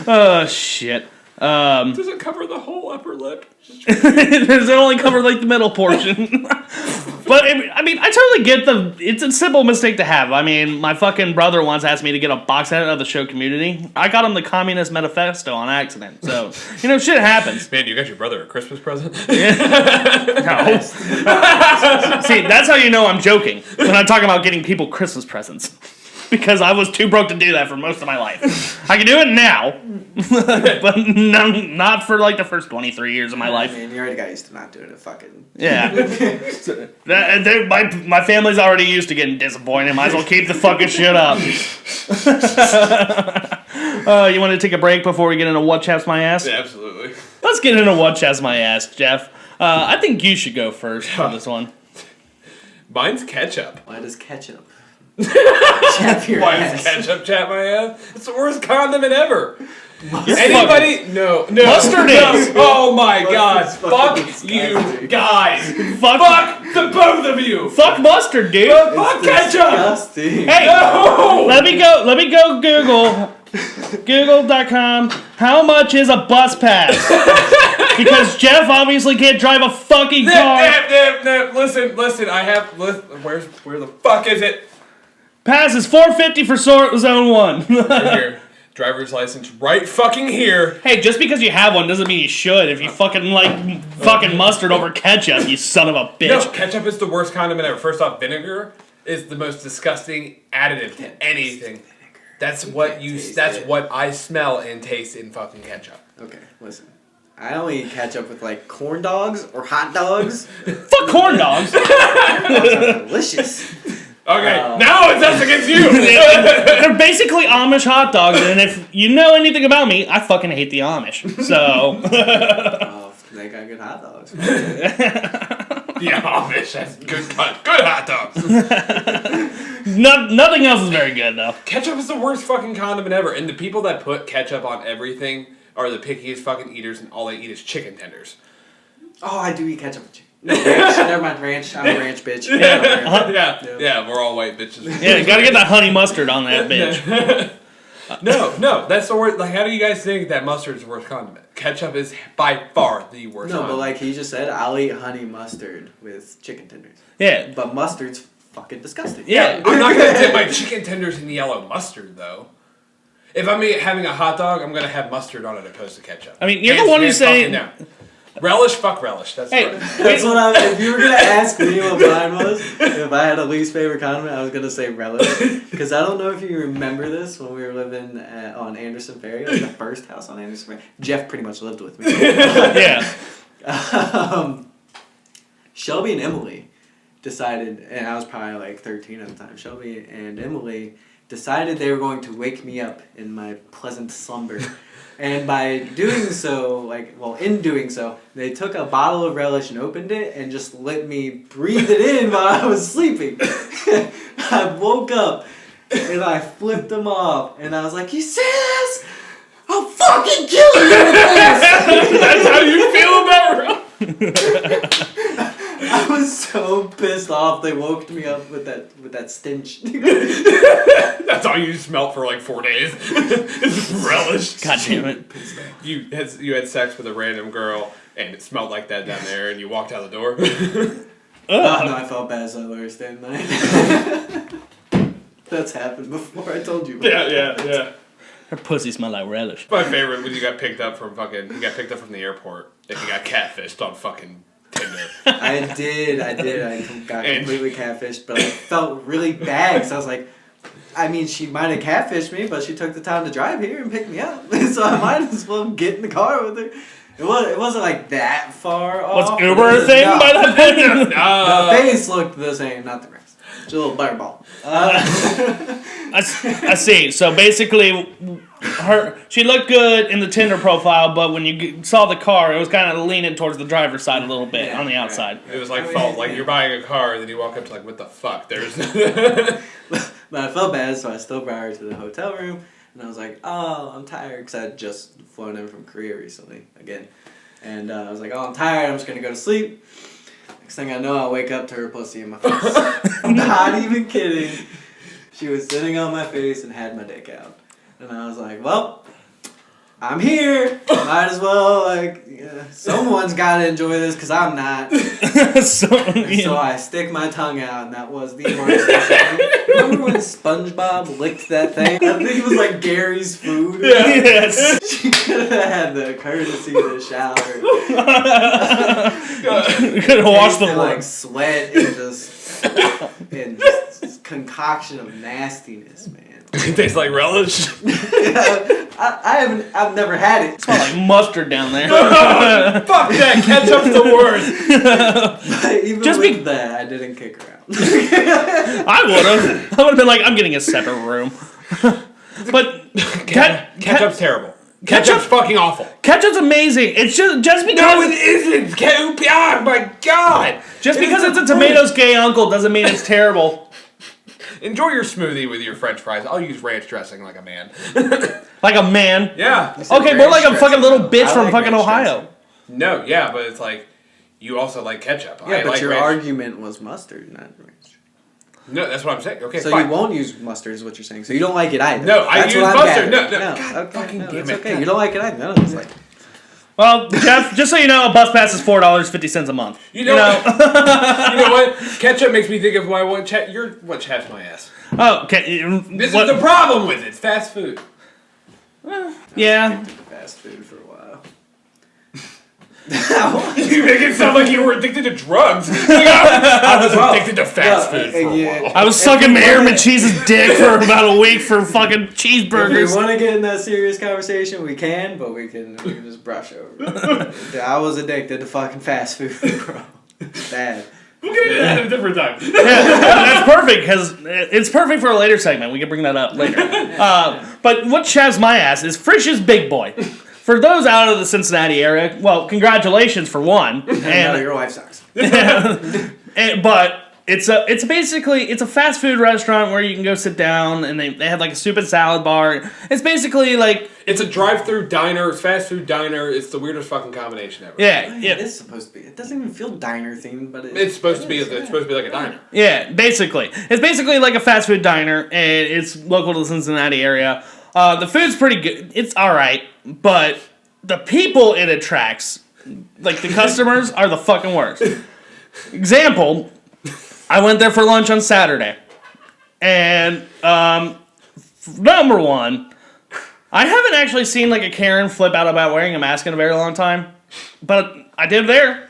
Oh shit. Does it cover the whole upper lip? Does it only cover like the middle portion? But I mean, I totally get it's a simple mistake to have. I mean, my fucking brother once asked me to get a box set of the show Community. I got him the Communist Manifesto on accident. So, shit happens. Man, you got your brother a Christmas present? Yeah. No. See, that's how you know I'm joking. When I'm talking about getting people Christmas presents. Because I was too broke to do that for most of my life. I can do it now, but not for like the first 23 years of my life. I mean, you already got used to not doing it, fucking. Yeah. My family's already used to getting disappointed. Might as well keep the fucking shit up. You want to take a break before we get into What Chaps My Ass? Yeah, absolutely. Let's get into What Chaps My Ass, Jeff. I think you should go first for this one. Mine's ketchup. Why does ketchup? Chap your Why ass. does ketchup chap my ass? It's the worst condiment ever. You're Anybody? No. Mustard is. Oh my god. Fuck fucking you disgusting. guys. Fuck. Fuck the both of you. Fuck mustard, dude. Fuck ketchup. Disgusting. Hey, No. let me go Google. Google.com. How much is a bus pass? Because Jeff obviously can't drive a fucking car. Listen. I have. Where the fuck is it? Pass is $4.50 for zone 1. Right here. Driver's license right fucking here. Hey, just because you have one doesn't mean you should. If you fucking like fucking mustard over ketchup, you son of a bitch. No, ketchup is the worst condiment ever. First off, vinegar is the most disgusting additive to anything. That's what I smell and taste in fucking ketchup. Okay, listen. I only eat ketchup with like corn dogs or hot dogs. Fuck corn dogs. Those are delicious. Okay, now it's us against you. They're basically Amish hot dogs, and if you know anything about me, I fucking hate the Amish. So. Oh, they got good hot dogs. The Amish, that's good hot dogs. Nothing else is very good though. Ketchup is the worst fucking condiment ever, and the people that put ketchup on everything are the pickiest fucking eaters, and all they eat is chicken tenders. Oh, I do eat ketchup with chicken. No, ranch. Never mind, ranch. I'm a ranch bitch. Yeah, we're all white bitches. Yeah, you gotta get that honey mustard on that bitch. No, that's the worst. Like, how do you guys think that mustard is the worst condiment? Ketchup is by far the worst. No, condiment. but like he just said, I'll eat honey mustard with chicken tenders. Yeah. But mustard's fucking disgusting. Yeah. I'm not gonna dip my chicken tenders in yellow mustard though. If I'm having a hot dog, I'm gonna have mustard on it opposed to ketchup. I mean, you're the one who's saying. Relish, fuck relish. That's Hey, right. That's what if you were gonna ask me what mine was, if I had a least favorite condiment, I was gonna say relish. Because I don't know if you remember this when we were living on Anderson Ferry, like the first house on Anderson Ferry. Jeff pretty much lived with me. Yeah. Shelby and Emily decided, and I was probably like 13 at the time. Shelby and Emily decided they were going to wake me up in my pleasant slumber. And by doing so, in doing so, they took a bottle of relish and opened it and just let me breathe it in while I was sleeping. I woke up and I flipped them off and I was like, "You see this? I'll fucking kill you with this!" That's how you feel about I was so pissed off. They woke me up with that stench. That's all you smelled for like 4 days. It's relish. God damn it. You had sex with a random girl and it smelled like that down there and you walked out the door. No, I felt bad, so I let her stay the night. That's happened before. I told you. Yeah. Her pussy smell like relish. My favorite when you got picked up from the airport and you got catfished on fucking Tinder. I did. I got completely catfished, but I felt really bad because I was like, I mean, she might have catfished me, but she took the time to drive here and pick me up, so I might as well get in the car with her. It wasn't like that far off. Was Uber a thing by that point? The face looked the same, not the rest. Just a little butterball. I see. So basically, she looked good in the Tinder profile, but when you saw the car, it was kind of leaning towards the driver's side a little bit on the outside. It was like you're buying a car and then you walk up to like, what the fuck? There's. But I felt bad, so I still brought her to the hotel room, and I was like, "Oh, I'm tired," because I had just flown in from Korea recently again, and I was like, "Oh, I'm tired. I'm just gonna go to sleep." Next thing I know, I wake up to her pussy in my face. I'm not even kidding. She was sitting on my face and had my dick out, and I was like, "Well, I'm here. Might as well, someone's got to enjoy this because I'm not." So I stick my tongue out, and that was the worst. Remember when SpongeBob licked that thing? I think it was like Gary's food. Yeah. Yes. She could have had the courtesy to shower. Could have washed the like sweat and just concoction of nastiness, man. It tastes like relish. I've never had it. It smells like mustard down there. Fuck that, ketchup's the worst. But even with that, I didn't kick her out. I would have been like, I'm getting a separate room. But ketchup's terrible. Ketchup's fucking awful. Ketchup's amazing. It's just because... No, it isn't. Oh, my God. Just because it's a tomato's gay uncle doesn't mean it's terrible. Enjoy your smoothie with your french fries. I'll use ranch dressing like a man. Like a man? Yeah. Okay, more like a fucking little bitch from fucking Ohio. No, yeah, but it's like, you also like ketchup. Yeah, but like your ranch. argument was mustard, not ranch. No, that's what I'm saying. Okay, so fine. you won't use mustard is what you're saying. So you don't like it either. No, I use mustard. No. God, fucking damn it's it. okay. You don't like it either. None of us like it. Well, Jeff, just so you know, a bus pass is $4.50 a month. You know what? Ketchup makes me think of my one chat. You're what chaps my ass. Oh, okay. This is the problem with it. It's fast food. Yeah. Fast food for a while. You make it sound like you were addicted to drugs. I was addicted to fast food for a while. I was sucking Mayor McCheese's dick for about a week for fucking cheeseburgers. If we want to get in that serious conversation, we can, but we can just brush over it. I was addicted to fucking fast food, bro. Bad. We'll get into that at a different time. Yeah, that's perfect, because it's perfect for a later segment. We can bring that up later. But what chaps my ass is Frisch's Big Boy. For those out of the Cincinnati area, well, congratulations for one. And your wife sucks. But it's basically a fast food restaurant where you can go sit down and they have like a stupid salad bar. It's basically like it's a drive-through diner, it's fast food diner. It's the weirdest fucking combination ever. Yeah. It is supposed to be. It doesn't even feel diner themed, but it's supposed to be. It's supposed to be like a diner. Yeah, basically, it's basically like a fast food diner, and it's local to the Cincinnati area. The food's pretty good. It's all right, but the people it attracts, like the customers, are the fucking worst. Example. I went there for lunch on Saturday, and number one, I haven't actually seen like a Karen flip out about wearing a mask in a very long time, but I did there.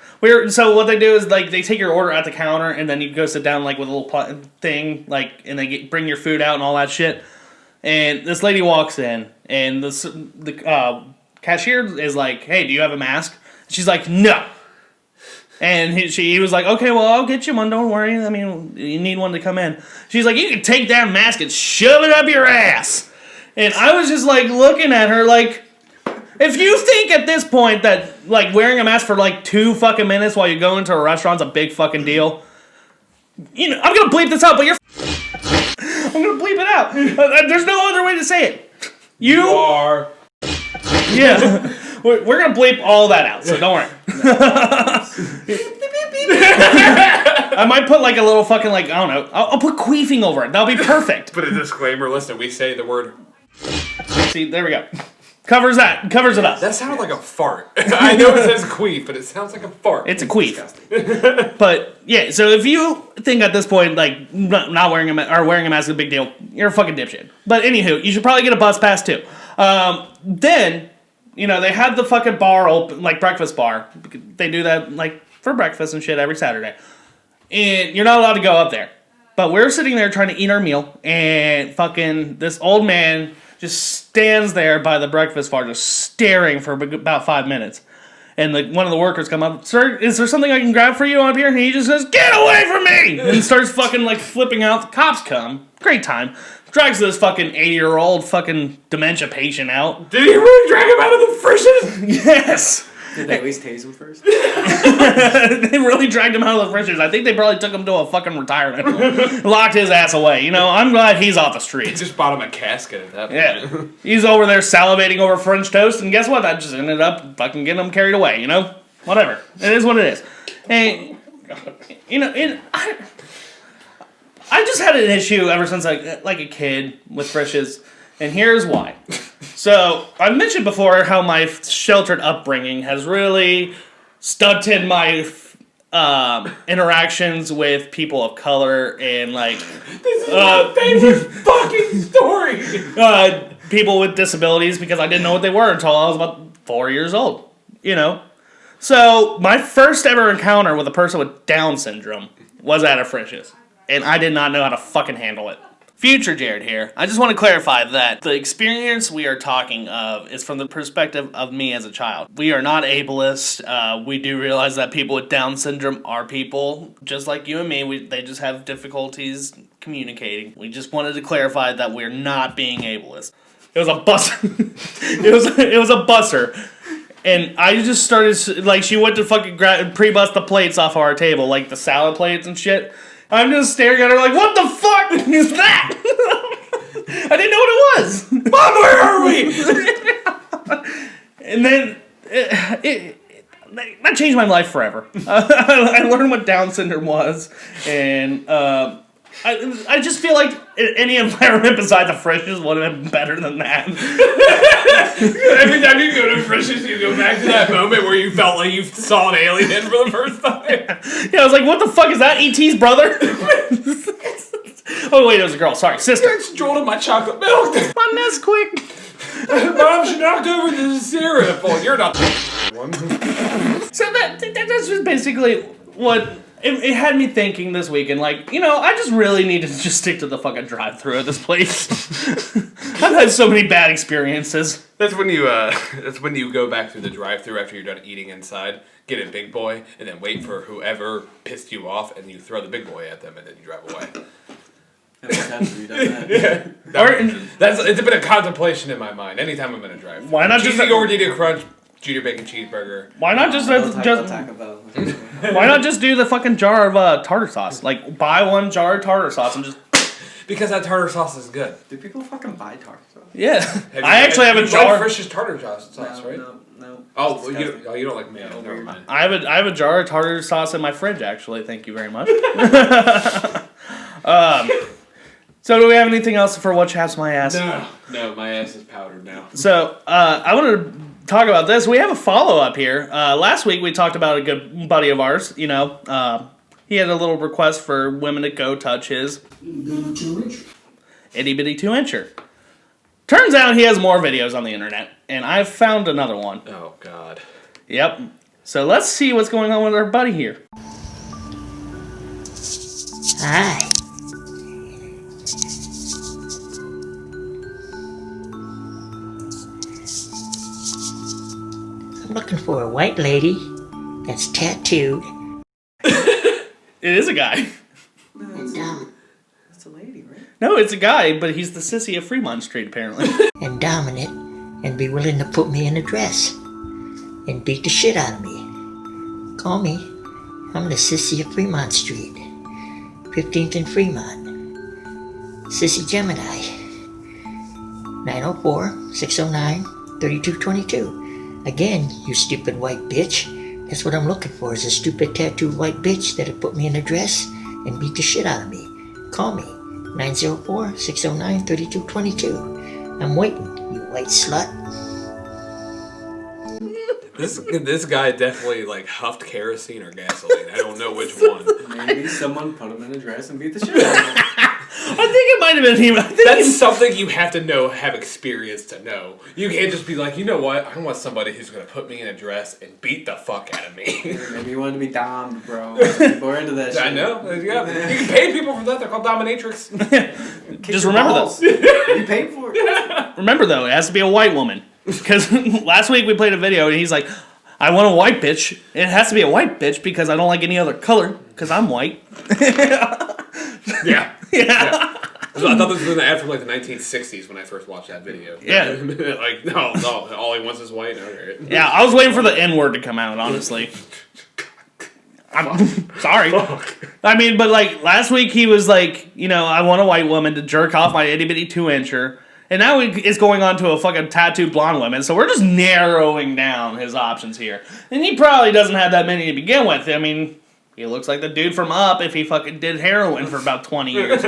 So what they do is like they take your order at the counter, and then you go sit down like with a little thing, like, and they bring your food out and all that shit. And this lady walks in, and the cashier is like, "Hey, do you have a mask?" She's like, "No." And he was like, "Okay, well, I'll get you one. Don't worry. I mean, you need one to come in." She's like, "You can take that mask and shove it up your ass." And I was just like looking at her like, if you think at this point that like wearing a mask for like 2 fucking minutes while you go into a restaurant's a big fucking deal, you know, I'm gonna bleep this out, but I'm gonna bleep it out. There's no other way to say it. You are. Yeah. We're gonna bleep all that out, so don't worry. I might put like a little fucking like, I don't know. I'll put queefing over it. That'll be perfect. Put a disclaimer. Listen, we say the word. See, there we go. Covers it up. That sounded like a fart. I know it says queef, but it sounds like a fart. It's a queef. But yeah, so if you think at this point like not wearing a mask is a big deal, you're a fucking dipshit. But anywho, you should probably get a bus pass too. Then, you know, they had the fucking bar open, like breakfast bar. They do that like for breakfast and shit every Saturday. And you're not allowed to go up there. But we're sitting there trying to eat our meal, and fucking this old man just stands there by the breakfast bar just staring for about 5 minutes. And one of the workers come up, "Sir, is there something I can grab for you up here?" And he just says, "Get away from me!" And starts fucking like flipping out. The cops come. Great time. Drags this fucking 80-year-old fucking dementia patient out. Did he really drag him out of the frishes? Yes! Did they at least tase him first? They really dragged him out of the frishes. I think they probably took him to a fucking retirement. Locked his ass away. You know, I'm glad he's off the streets. Just bought him a casket at that point. Yeah. He's over there salivating over French toast, and guess what? That just ended up fucking getting him carried away, you know? Whatever. It is what it is. And, you know, I just had an issue ever since like a kid with frishes, and here's why. So, I've mentioned before how my sheltered upbringing has really stunted my interactions with people of color and, like... This is my favorite fucking story! People with disabilities, because I didn't know what they were until I was about 4 years old, you know? So, my first ever encounter with a person with Down syndrome was at a Frisch's, and I did not know how to fucking handle it. Future Jared here. I just want to clarify that the experience we are talking of is from the perspective of me as a child. We are not ableist. We do realize that people with Down syndrome are people just like you and me. They just have difficulties communicating. We just wanted to clarify that we're not being ableist. It was a bus. it was a busser. And I just started, like, she went to fucking pre-bust the plates off of our table, like the salad plates and shit. I'm just staring at her like, what the fuck is that? I didn't know what it was. Mom, where are we? And then that changed my life forever. I learned what Down syndrome was, and I just feel like any environment besides the Frisch's would have been better than that. Every time you go to Frisch's, you go back to that moment where you felt like you saw an alien for the first time. Yeah, I was like, what the fuck is that? E.T.'s brother? Oh, wait, it was a girl. Sorry, sister. It's drooling my chocolate milk. My Nesquik. Mom, she knocked over the syrup. Well, you're not the one. So that's just basically what it had me thinking this weekend. Like, I just really need to just stick to the fucking drive-thru at this place. I've had so many bad experiences. That's when you go back through the drive-thru after you're done eating inside, get a big boy, and then wait for whoever pissed you off, and you throw the big boy at them, and then you drive away. Yeah, it's been a contemplation in my mind. Anytime I'm in a drive-thru. Why not just gordita crunch, junior bacon cheeseburger? Why not just why not just do the fucking jar of tartar sauce? Like, buy one jar of tartar sauce and just. Because that tartar sauce is good. Do people fucking buy tartar sauce? Yeah, I actually have a jar. Frisch's tartar sauce, right? No. Oh, you don't like mayo. Never mind. I have a jar of tartar sauce in my fridge. Actually, thank you very much. So do we have anything else for what chaps my ass? No, my ass is powdered now. So I wanted to talk about this. We have a follow-up here. Last week we talked about a good buddy of ours. He had a little request for women to go touch his itty-bitty 2-incher. Turns out he has more videos on the internet, and I've found another one. Oh, God. Yep. So let's see what's going on with our buddy here. Hi. I'm looking for a white lady that's tattooed. It is a guy. That's a lady, right? No, it's a guy, but he's the sissy of Fremont Street, apparently. And dominant and be willing to put me in a dress and beat the shit out of me. Call me. I'm the sissy of Fremont Street. 15th and Fremont. Sissy Gemini. 904-609-3222. Again, you stupid white bitch. That's what I'm looking for, is a stupid tattooed white bitch that'll put me in a dress and beat the shit out of me. Call me. 904-609-3222. I'm waiting, you white slut. This guy definitely huffed kerosene or gasoline. I don't know which one. Maybe someone put him in a dress and beat the shit out of him. I think it might have been him. That's something you have to have experience to know. You can't just be like, you know what? I want somebody who's going to put me in a dress and beat the fuck out of me. Maybe you wanted to be domed, bro. People are into that shit. I know. Yeah. You can pay people for that. They're called dominatrix. Just remember this. You paid for it. Remember, though, it has to be a white woman. Because last week we played a video and he's like, I want a white bitch. It has to be a white bitch because I don't like any other color because I'm white. Yeah. I thought this was an ad from the 1960s when I first watched that video. Yeah. No, all he wants is white. Okay. Yeah, I was waiting for the N-word to come out, honestly. I'm sorry. I mean, but last week he was like, I want a white woman to jerk off my itty-bitty 2-incher. And now it's going on to a fucking tattooed blonde woman, so we're just narrowing down his options here. And he probably doesn't have that many to begin with. I mean, he looks like the dude from Up if he fucking did heroin for about 20 years. He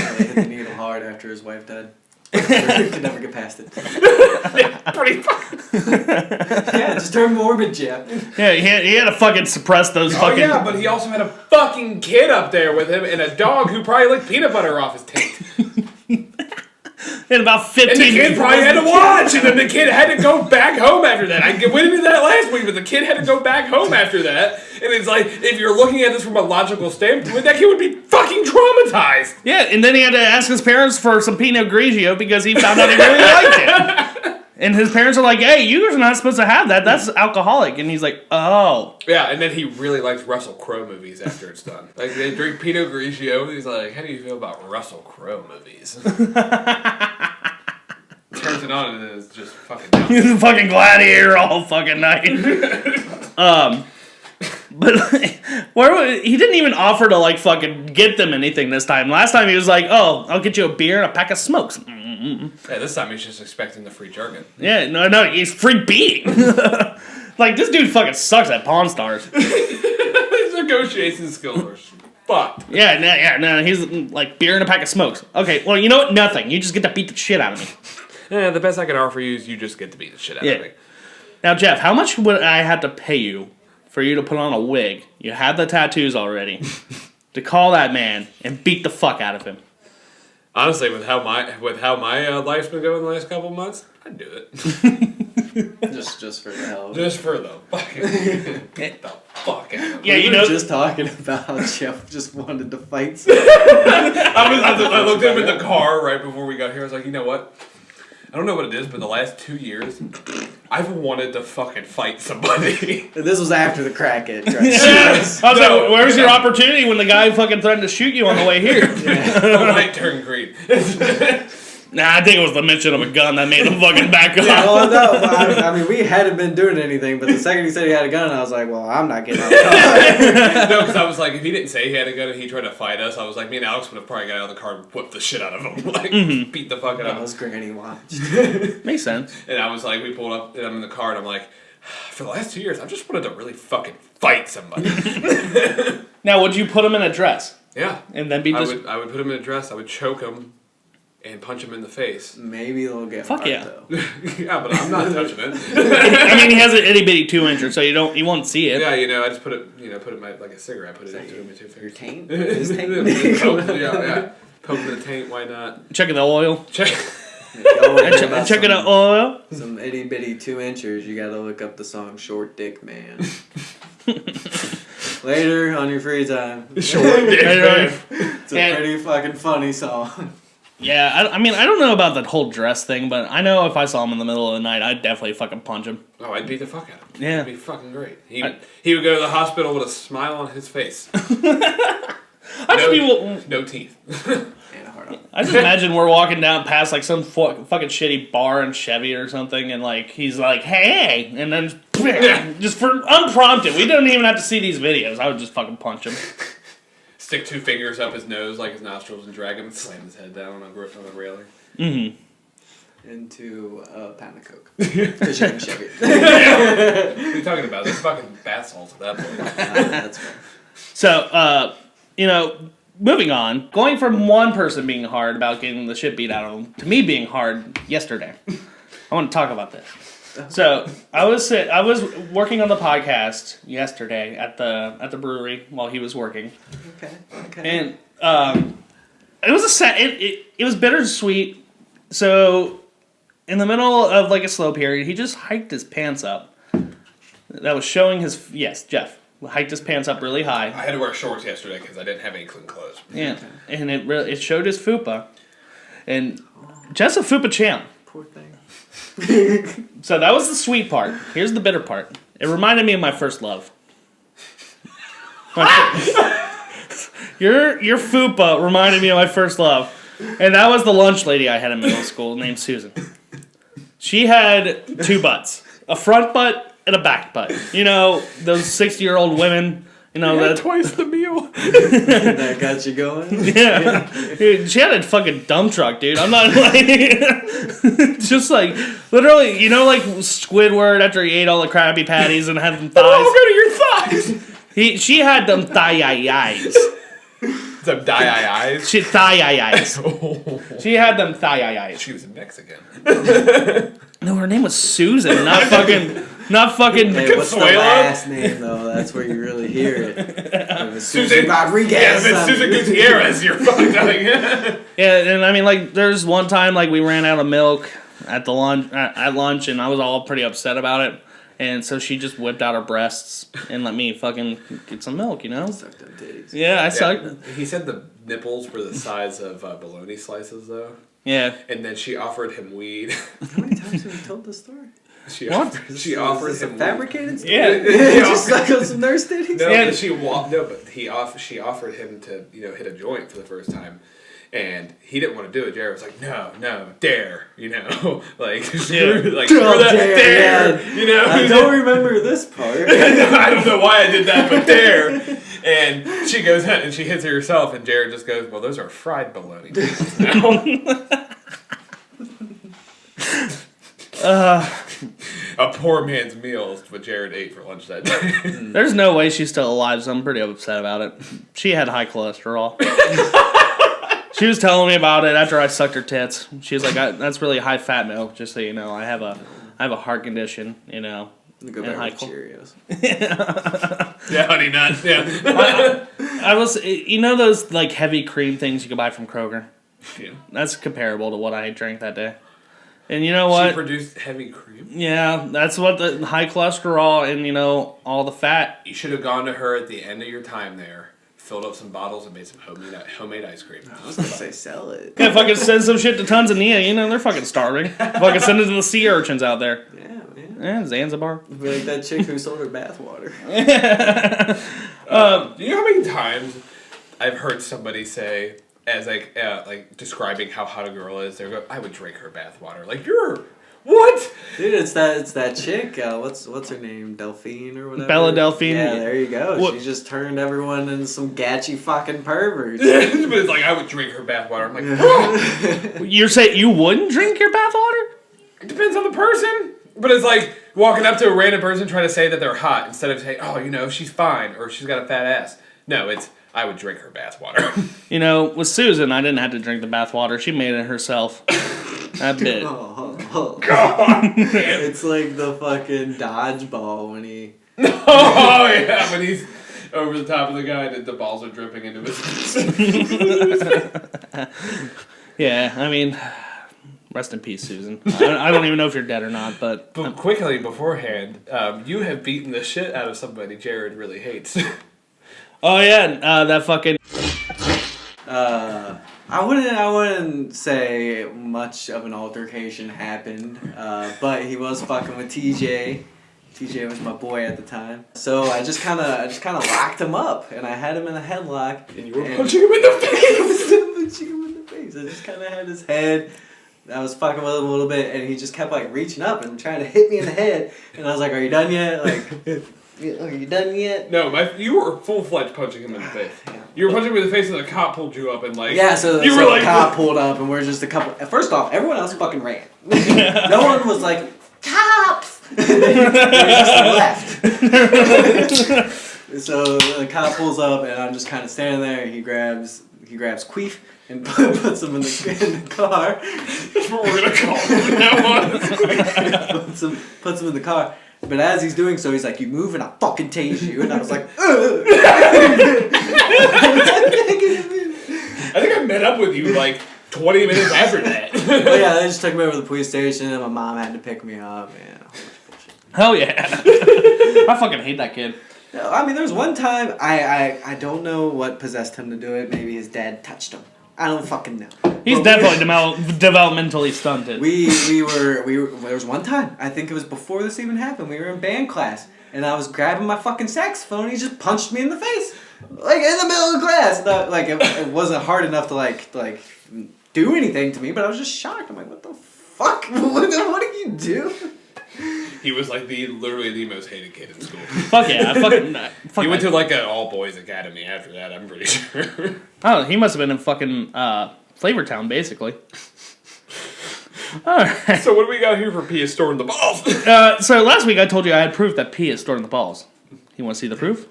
hit the needle hard after his wife died. He could never get past it. Pretty Yeah, just turn morbid, Jeff. Yeah, he had to fucking suppress those fucking... Oh yeah, but he also had a fucking kid up there with him and a dog who probably licked peanut butter off his taint. In about 15 minutes. And the kid probably had to watch, and then the kid had to go back home after that. I went into that last week, but the kid had to go back home after that. And it's like, if you're looking at this from a logical standpoint, that kid would be fucking traumatized. Yeah, and then he had to ask his parents for some Pinot Grigio because he found out he really liked it. And his parents are like, hey, you're not supposed to have that. That's alcoholic. And he's like, oh. Yeah, and then he really likes Russell Crowe movies after it's done. They drink Pinot Grigio, and he's like, how do you feel about Russell Crowe movies? it on and then it's just fucking He's a fucking gladiator all fucking night. But he didn't even offer to like fucking get them anything this time. Last time he was like, "Oh, I'll get you a beer and a pack of smokes." Yeah, this time he's just expecting the free jargon. Yeah, no, he's free beating. Like this dude fucking sucks at Pawn Stars. His negotiation skills are fucked. No, he's like beer and a pack of smokes. Okay, well, you know what? Nothing. You just get to beat the shit out of me. Yeah, the best I can offer you is you just get to beat the shit out of me. Now, Jeff, how much would I have to pay you for you to put on a wig? You have the tattoos already. To call that man and beat the fuck out of him. Honestly, with how my life's been going the last couple of months, I'd do it. just for the hell. Just for the fucking get the fuck out. Yeah, We were just talking about how Jeff just wanted to fight. I looked at him in the car right before we got here. I was like, you know what? I don't know what it is, but the last 2 years, I've wanted to fucking fight somebody. This was after the crackhead. Right? I was like, where's your opportunity when the guy fucking threatened to shoot you on the way here? The light turned green. Nah, I think it was the mention of a gun that made him fucking back up. Yeah, well, no, I mean, we hadn't been doing anything, but the second he said he had a gun, I was like, well, I'm not getting out of the car. No, because I was like, if he didn't say he had a gun and he tried to fight us, I was like, me and Alex would have probably got out of the car and whipped the shit out of him. Like, beat the fuck out of That him. was Granny watched. Makes sense. And I was like, we pulled up and I'm in the car and I'm like, for the last 2 years, I've just wanted to really fucking fight somebody. Now, would you put him in a dress? Yeah. And then beat I this? would put him in a dress, I would choke him and punch him in the face. Maybe they'll get Fuck hard, yeah. though. Yeah, but I'm not touching it. I mean, he has an itty bitty 2-incher, so you won't see it. Yeah, I just put it like a cigarette, put it into my 2 fingers. Your taint? His taint? Yeah. Poke in the taint, why not? Checking the oil. Check. Checking the oil. Some itty bitty 2-inchers, you gotta look up the song Short Dick Man. Later on your free time. Short dick, man. It's a pretty fucking funny song. Yeah, I mean, I don't know about that whole dress thing, but I know if I saw him in the middle of the night, I'd definitely fucking punch him. Oh, I'd beat the fuck out of him. Yeah. It'd be fucking great. He would go to the hospital with a smile on his face. No teeth. And a hard on. I just imagine we're walking down past like some fucking shitty bar in Chevy or something, and like he's like, "Hey," and then just for unprompted, we don't even have to see these videos. I would just fucking punch him. Stick 2 fingers up his nose like his nostrils and drag him and slam his head down on a railing. Mm-hmm. Into a pound of Coke. Because you're in Chevy. What are you talking about? That's fucking bath salts at that point. That's fair. So, moving on, going from one person being hard about getting the shit beat out of them to me being hard yesterday. I want to talk about this. So I was working on the podcast yesterday at the brewery while he was working. Okay. And it was it was bittersweet. So in the middle of like a slow period, he just hiked his pants up. That was showing Jeff hiked his pants up really high. I had to wear shorts yesterday because I didn't have any clean clothes. Yeah, and it showed his fupa, and Jeff's a fupa champ. Poor thing. So that was the sweet part. Here's the bitter part. It reminded me of my first love. Your fupa reminded me of my first love. And that was the lunch lady I had in middle school named Susan. She had 2 butts. A front butt and a back butt. You know, those 60-year-old women, that Twice the meal. That got you going? yeah. Dude, she had a fucking dump truck, dude. I'm not like just like literally, like Squidward after he ate all the Krabby Patties and had them thighs. Oh, go to your thighs. She had them thigh-eyes. Some eyes. She thigh-eyes. She had them thigh-eyes. She was Mexican. No, her name was Susan, not fucking. Hey, what's the Consuelo? last name, though? That's where you really hear it. It was Susan Rodriguez. Yeah, if it's Susan Gutierrez, you're fucking dying. Yeah, and I mean, like, there's one time, like, we ran out of milk at lunch, and I was all pretty upset about it. And so she just whipped out her breasts and let me fucking get some milk, Sucked them titties. Yeah, I sucked. He said the nipples were the size of bologna slices, though. Yeah. And then she offered him weed. How many times have you told this story? She offered Is this him a fabricated story? Yeah. Just suck on some nurse titties? No, Yeah. but she offered him to hit a joint for the first time, And he didn't want to do it. Jared was like, no, dare, like, Dare, you know. I don't remember this part. I don't know why I did that, but dare. And she goes and she hits it herself, and Jared just goes, well, those are fried bologna. A poor man's meal is what Jared ate for lunch that day. There's no way she's still alive, so I'm pretty upset about it. She had high cholesterol. She was telling me about it after I sucked her tits. She was like, "That's really high fat milk. Just so you know, I have a heart condition. Go back to Cheerios. Yeah, honey nut. Yeah. I was, those like heavy cream things you can buy from Kroger. Yeah. That's comparable to what I drank that day. And you know what? She produced heavy cream. Yeah, that's what the high cholesterol and all the fat. You should have gone to her at the end of your time there. Filled up some bottles and made some homemade ice cream. I was gonna say sell it. Yeah, fucking send some shit to Tanzania. They're fucking starving. Fucking send it to the sea urchins out there. Yeah, man. Yeah, Zanzibar. Like that chick who sold her bathwater. Do you know how many times I've heard somebody say, as like describing how hot a girl is, they go, "I would drink her bathwater." Like, you're what? Dude, it's that chick. What's her name? Delphine or whatever. Bella Delphine. Yeah, there you go. What? She just turned everyone into some gatchy fucking perverts. But it's like, I would drink her bathwater. I'm like, oh. You're saying you wouldn't drink your bathwater? It depends on the person. But it's like walking up to a random person trying to say that they're hot instead of saying, oh, she's fine or she's got a fat ass. No, it's, I would drink her bathwater. With Susan, I didn't have to drink the bathwater. She made it herself. That bit. Oh, God. It's like the fucking dodgeball when he... Oh, yeah, when he's over the top of the guy and the balls are dripping into his... Yeah, I mean, rest in peace, Susan. I don't even know if you're dead or not, but... But quickly beforehand, you have beaten the shit out of somebody Jared really hates. Oh, yeah, that fucking... I wouldn't say much of an altercation happened, but he was fucking with TJ. TJ was my boy at the time, so I just kind of locked him up, and I had him in a headlock. And you were punching him in the face. Punching him in the face. I just kind of had his head. I was fucking with him a little bit, and he just kept like reaching up and trying to hit me in the head, and I was like, "Are you done yet? Like, are you done yet?" No, you were full-fledged punching him in the face. Yeah. You were punching him in the face, and the cop pulled you up and like... Yeah, so were the cop pulled up, and we're just a couple... First off, everyone else fucking ran. No one was like, "Cops!" They just left. So the cop pulls up, and I'm just kind of standing there, and he grabs Queef and puts him in the car. That's what we're gonna call him now on. puts him in the car. But as he's doing so, he's like, "You move and I'll fucking tase you." And I was like, I think I met up with you like 20 minutes after that. But yeah, they just took me over to the police station, and my mom had to pick me up. Man, hell yeah. I fucking hate that kid. No, I mean, there was one time, I don't know what possessed him to do it. Maybe his dad touched him. I don't fucking know. He's definitely developmentally stunted. There was one time, I think it was before this even happened, we were in band class, and I was grabbing my fucking saxophone, and he just punched me in the face. Like, in the middle of class. It wasn't hard enough to, like, do anything to me, but I was just shocked. I'm like, what the fuck? What did you do? He was like literally the most hated kid in school. Fuck yeah. He went to like an all-boys academy after that, I'm pretty sure. Oh, he must have been in fucking Flavortown, basically. Alright. So what do we got here for P is storing the balls? So last week I told you I had proof that P is storing the balls. You want to see the proof?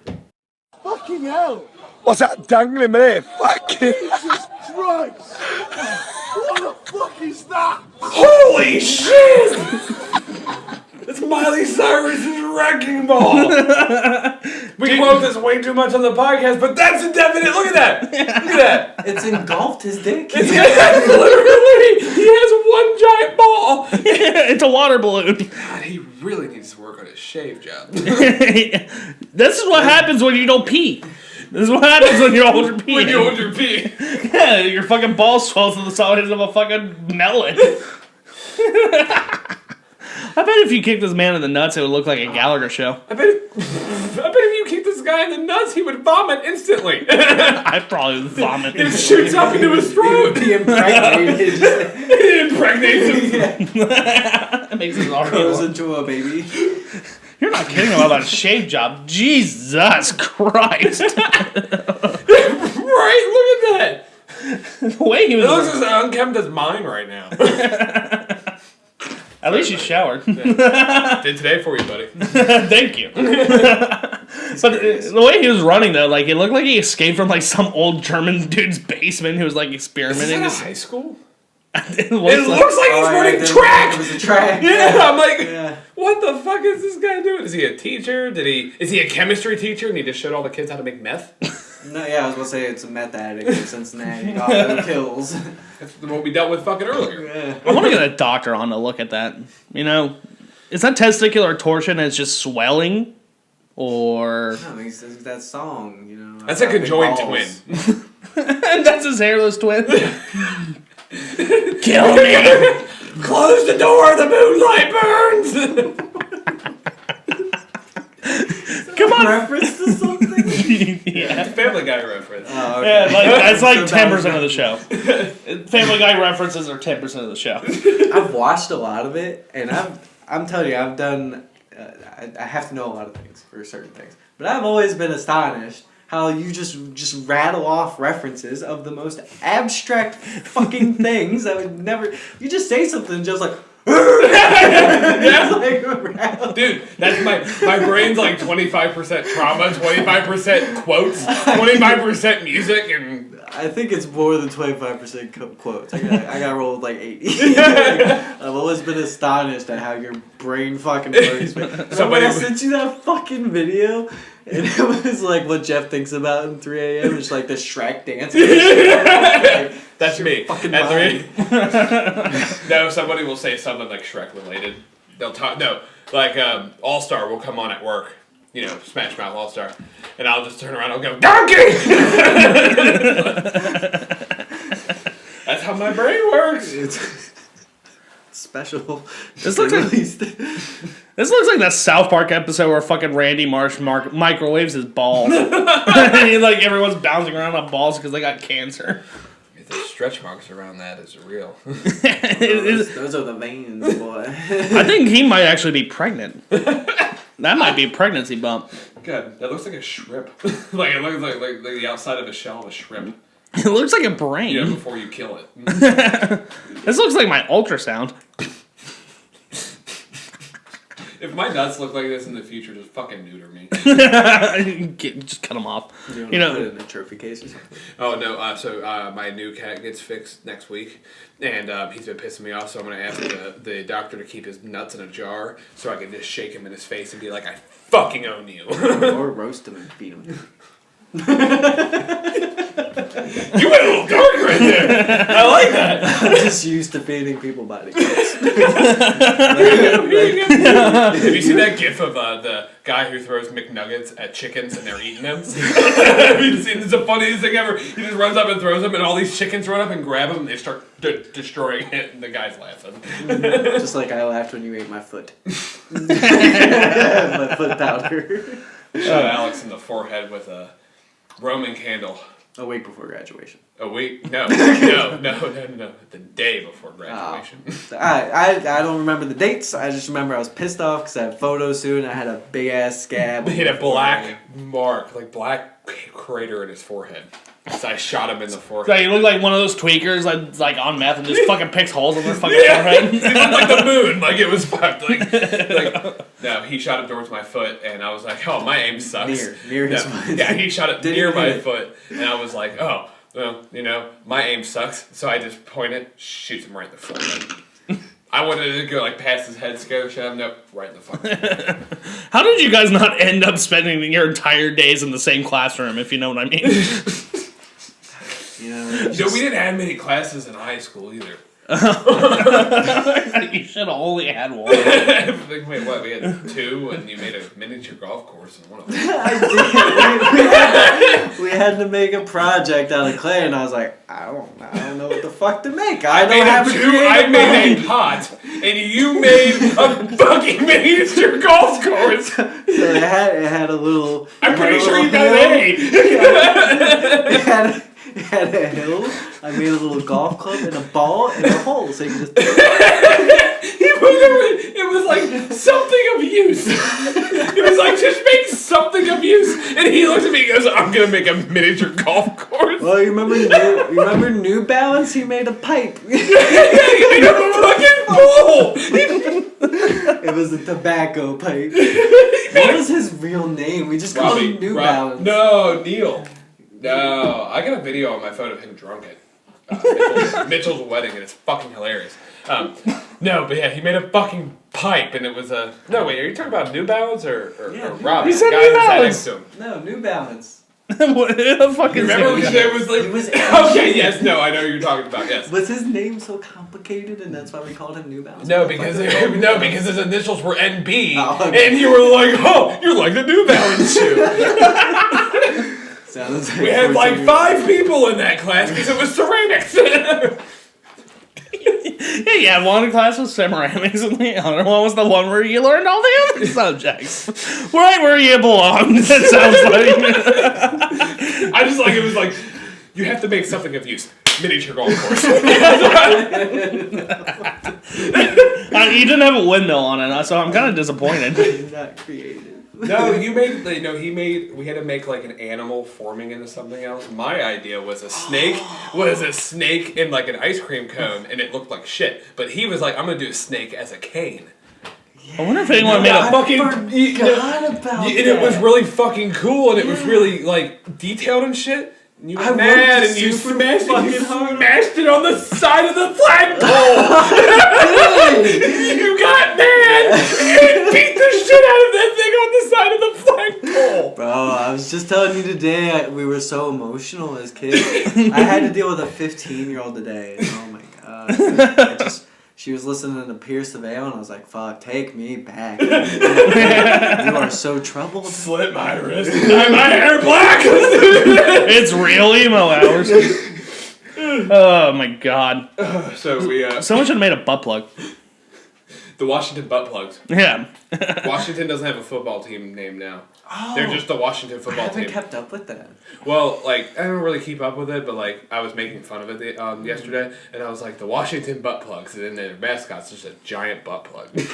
Fucking hell! What's that dangling there? Fucking Jesus Christ! What the fuck is that? Holy shit! It's Miley Cyrus's wrecking ball. We quote this way too much on the podcast, but that's a definite. Look at that. Look at that. It's engulfed his dick. It's literally, he has one giant ball. It's a water balloon. God, he really needs to work on his shave job. This is what happens when you don't pee. This is what happens when you hold your pee. When you hold your pee. Yeah, your fucking ball swells to the size of a fucking melon. I bet if you kicked this man in the nuts, it would look like a Gallagher show. I bet if you kicked this guy in the nuts, he would vomit instantly. I probably would vomit. It shoots up into his throat. He impregnated. He impregnates him. It makes it all Goes into a baby. You're not kidding about that shave job. Jesus Christ. Right? Look at that. The way he was. It looks as unkempt as mine right now. At least you showered. Did today for you, buddy. Thank you. But the way he was running, though, like, it looked like he escaped from, like, some old German dude's basement who was, like, experimenting. Is this high school? It looks like he's running track! It was a track. Yeah, I'm like, Yeah. what the fuck is this guy doing? Is he a teacher? Is he a chemistry teacher and he just showed all the kids how to make meth? No, yeah, I was gonna say it's a meth addict in Cincinnati. Got no kills. That's what we dealt with fucking earlier. Yeah. I want to get a doctor on to look at that. You know, is that testicular torsion and it's just swelling? Or... No, I mean, it's that song, you know. That's a conjoined twin. And that's his hairless twin? Kill me! Close the door, the moonlight burns! Come on! Reference to something? Yeah. It's a Family Guy reference. Oh, okay. Yeah, that's like So 10% of the show. Family Guy references are 10% of the show. I've watched a lot of it, and I'm telling you, I've done. I have to know a lot of things for certain things, but I've always been astonished how you just rattle off references of the most abstract fucking things that would never. You just say something just like. Dude, that's my brain's like 25% trauma, 25% quotes, 25% music, and I think it's more than 25% quotes. I got rolled like 80. I've always been astonished at how your brain fucking works. Somebody I sent you that fucking video, and it was like what Jeff thinks about in 3 a.m. It's like the Shrek dance. Like, that's me. Fucking At 3. No, somebody will say something like Shrek related. They'll talk. No, like All Star will come on at work. You know, Smash Mouth All Star, and I'll just turn around and I'll go donkey. That's how my brain works. It's special. This looks like that South Park episode where fucking Randy Marsh microwaves his balls. And like everyone's bouncing around on balls because they got cancer. The stretch marks around that is real. Those are the veins, boy. I think he might actually be pregnant. That might be a pregnancy bump. God, that looks like a shrimp. Like it looks like the outside of a shell of a shrimp. It looks like a brain. Yeah, before you kill it. This looks like my ultrasound. If my nuts look like this in the future, just fucking neuter me. Just cut them off. You know, put it in a trophy case or something. Oh no! So my new cat gets fixed next week, and he's been pissing me off. So I'm gonna ask the doctor to keep his nuts in a jar, so I can just shake him in his face and be like, "I fucking own you." Or roast him and beat him. You went a little dark right there. I like that. I'm just used to feeding people body parts. Have you seen that gif of the guy who throws McNuggets at chickens and they're eating them? Have you seen? It's the funniest thing ever. He just runs up and throws them, and all these chickens run up and grab him, and they start destroying it, and the guy's laughing. Just like I laughed when you ate my foot. My foot powder. Shot Alex in the forehead with a Roman candle. A week before graduation. A week? No. The day before graduation. Oh. I don't remember the dates. I just remember I was pissed off because I had photos soon. I had a big ass scab. He had a black mark, like black crater in his forehead. So I shot him in the forehead. So you look like one of those tweakers like on meth and just fucking picks holes in their fucking forehead. He looked like the moon, like it was fucked. Like, no, he shot it towards my foot, and I was like, oh, my aim sucks. Near his foot. Yeah, he shot it near my foot, and I was like, oh, well, you know, my aim sucks. So I just point it, shoots him right in the forehead. I wanted to go like past his head, scare him. Nope, right in the fucking head. How did you guys not end up spending your entire days in the same classroom, if you know what I mean? We didn't have many classes in high school either. You should have only had one. Like, wait, what? We had 2, and you made a miniature golf course in one of them. I did. We had to make a project out of clay, and I was like, I don't know what the fuck to make. I don't have a creative I made mind. a pot, and you made a fucking miniature golf course. So it had a little. I'm pretty sure you got an A. It had a hill. I made a little golf club and a ball and a hole, so you can just. It was like something of use. It was like, just make something of use. And he looked at me and goes, I'm going to make a miniature golf course. Well, you remember New Balance? He made a pipe. He made a fucking bowl. It was a tobacco pipe. What was his real name? We just called him New Balance. No, Neil. No, I got a video on my phone of him drunk at Mitchell's wedding, and it's fucking hilarious. No, but yeah, he made a fucking pipe, and it was a... No, wait, are you talking about New Balance or Rob? He said the guy New that sat Balance. next to him. No, New Balance. What the fuck is Remember when that? there was like... He was Okay, yes, no, I know who you're talking about, yes. Was his name so complicated, and that's why we called him New Balance? No, because his initials were NB, Oh, okay. and you were like, oh, you're like the New Balance shoe. Sounds like We had like 14 5 people in that class because it was ceramics. Yeah, you had one class with ceramics, and the other one was the one where you learned all the other subjects. Right where you belong, it sounds like. I just like, it was like, you have to make something of use. Miniature golf course. You didn't have a window on it, so I'm kind of disappointed. He's not creative. No, he made, we had to make like an animal forming into something else. My idea was a snake, in like an ice cream cone, and it looked like shit. But he was like, I'm gonna do a snake as a cane. I wonder if anyone made a fucking... about And it was really fucking cool, and it was really like detailed and shit. And you were mad, and you smashed it on the side of the flagpole. You got mad and beat the shit out of that thing on the side of the flagpole. Bro, I was just telling you today, we were so emotional as kids. I had to deal with a 15-year-old today. And oh my god. She was listening to Pierce the Veil, and I was like, fuck, take me back. You are so troubled. Slit my wrist and dye my hair black. It's real emo hours. Oh my god. So Someone should have made a butt plug. the Washington butt plugs. Yeah. Washington doesn't have a football team name now. Oh, They're just the Washington I football haven't team. kept up with that. Well, like, I don't really keep up with it, but, like, I was making fun of it yesterday, and I was like, the Washington butt plugs, and then their mascot's just a giant butt plug. Does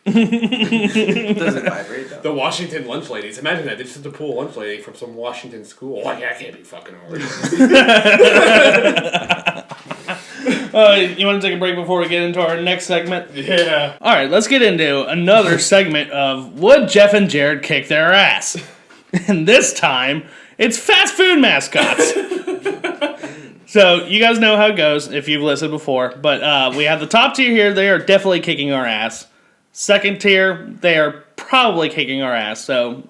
it vibrate though? The Washington lunch ladies. Imagine that. They just have to pull a lunch lady from some Washington school. Like, that can't be fucking hard. You want to take a break before we get into our next segment? Yeah. All right, let's get into another segment of Would Jeff and Jared Kick Their Ass? And this time, it's fast food mascots. So, you guys know how it goes if you've listened before. But we have the top tier here. They are definitely kicking our ass. Second tier, they are probably kicking our ass. So,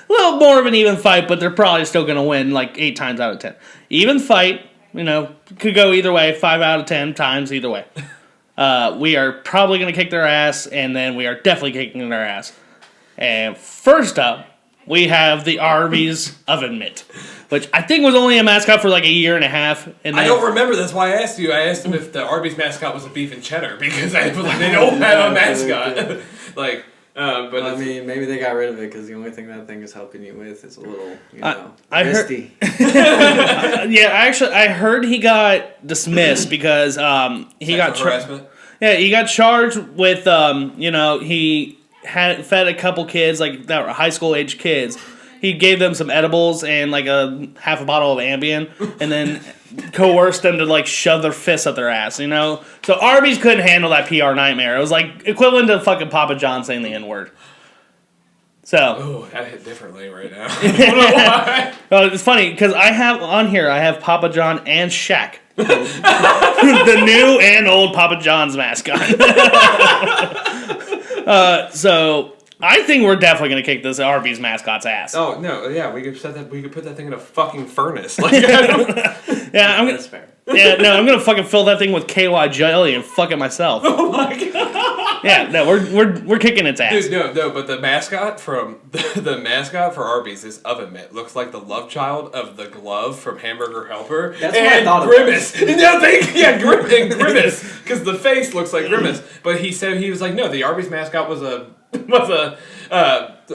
a little more of an even fight, but they're probably still going to win like 8 times out of 10. Even fight, you know, could go either way. 5 out of 10 times either way. We are probably going to kick their ass, and then we are definitely kicking their ass. And first up, we have the Arby's Oven Mitt, which I think was only a mascot for like a year and a half. And I don't remember. That's why I asked you. I asked him if the Arby's mascot was a beef and cheddar because I was like, they don't have a mascot. But I mean, maybe they got rid of it because the only thing that thing is helping you with is a little, I heard- misty. I heard he got dismissed because he got harassment. he got charged with he had fed a couple kids like that were high school age kids. He gave them some edibles and like half a bottle of Ambien, and then coerced them to like shove their fists up their ass. So Arby's couldn't handle that PR nightmare. It was like equivalent to fucking Papa John saying the N-word. So Oh, that hit differently right now. I don't know why. it's funny because I have Papa John and Shaq, the new and old Papa John's mascot. So I think we're definitely gonna kick this Arby's mascot's ass. Oh no, yeah, we could set that. We could put that thing in a fucking furnace. Like, Yeah, That's fair. Yeah, no, I'm gonna fucking fill that thing with KY jelly and fuck it myself. Oh my god. Yeah, no, we're kicking its ass. Dude, no, but the mascot for Arby's, this oven mitt, looks like the love child of the glove from Hamburger Helper. That's what I thought Grimace. Grimace, because the face looks like Grimace. But he said he was like, no, the Arby's mascot was a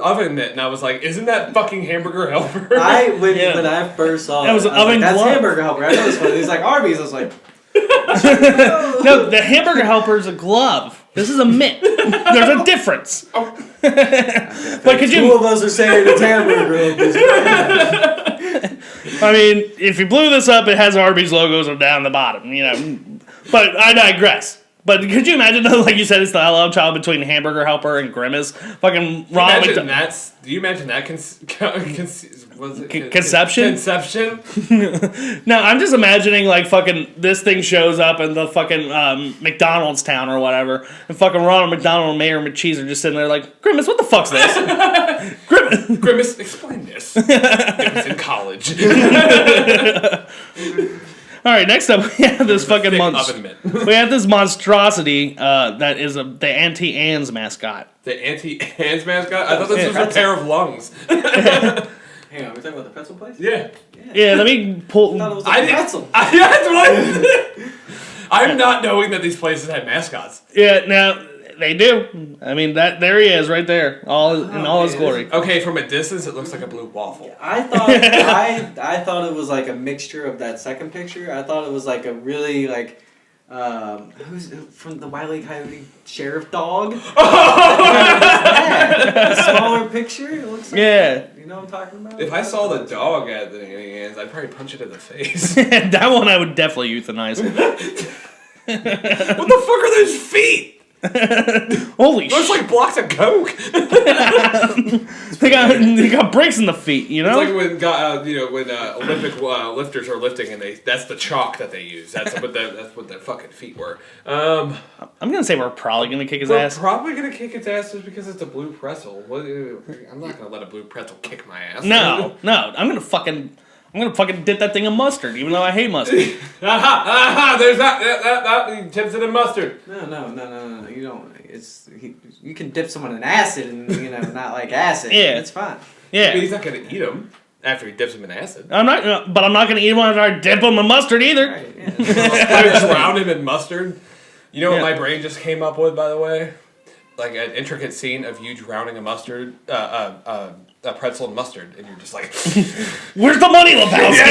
oven mitt, and I was like, isn't that fucking Hamburger Helper? When I first saw that was an oven that's glove. Hamburger Helper. I know it's funny. He's like Arby's. I was like, No, the Hamburger Helper is a glove. This is a mitt. There's a difference. Oh. But could two of us are saying it's Hamburger Helper. I mean, if you blew this up, it has Arby's logos down the bottom, you know. But I digress. But could you imagine, though, like you said, it's the love child between Hamburger Helper and Grimace? Fucking Ronald McDonald. Do you imagine that Conception? Conception? No, I'm just imagining, like, fucking this thing shows up in the fucking McDonald's town or whatever, and fucking Ronald McDonald and Mayor McCheese are just sitting there like, Grimace, what the fuck's this? Grimace, explain this. It was in college. All right, next up we have this fucking we have this monstrosity that is the Auntie Anne's mascot. The Auntie Anne's mascot? I thought this was a pair of lungs. Hang on, we're talking about the pretzel place? Yeah. Yeah, let me pull. I thought it was like a pretzel. I'm not knowing that these places had mascots. Yeah, now they do. I mean, there he is, right there, in all his glory. Okay, from a distance, it looks like a blue waffle. I thought I thought it was like a mixture of that second picture. I thought it was like a really like who's from the Wile E. Coyote Sheriff Dog. A smaller picture. It looks like that. You know what I'm talking about? If I saw the dog at the hands, I'd probably punch it in the face. That one I would definitely euthanize. What the fuck are those feet? Holy shit. Looks like blocks of coke. they got bricks in the feet, you know? It's like when Olympic lifters are lifting and that's the chalk that they use. That's what their fucking feet were. I'm gonna say we're probably gonna kick his ass. Probably gonna kick its ass just because it's a blue pretzel. I'm not gonna let a blue pretzel kick my ass. No, I'm gonna fucking dip that thing in mustard, even though I hate mustard. There's that he tips it in mustard. No. You don't. You can dip someone in acid and not like acid. Yeah, it's fine. Yeah, but he's not gonna eat them after he dips them in acid. I'm not gonna eat one after I dip them in mustard either. Right, yeah. Drown him in mustard. You know what my brain just came up with, by the way? Like an intricate scene of you drowning a pretzel in mustard, and you're just like, "Where's the money, Lebowski?"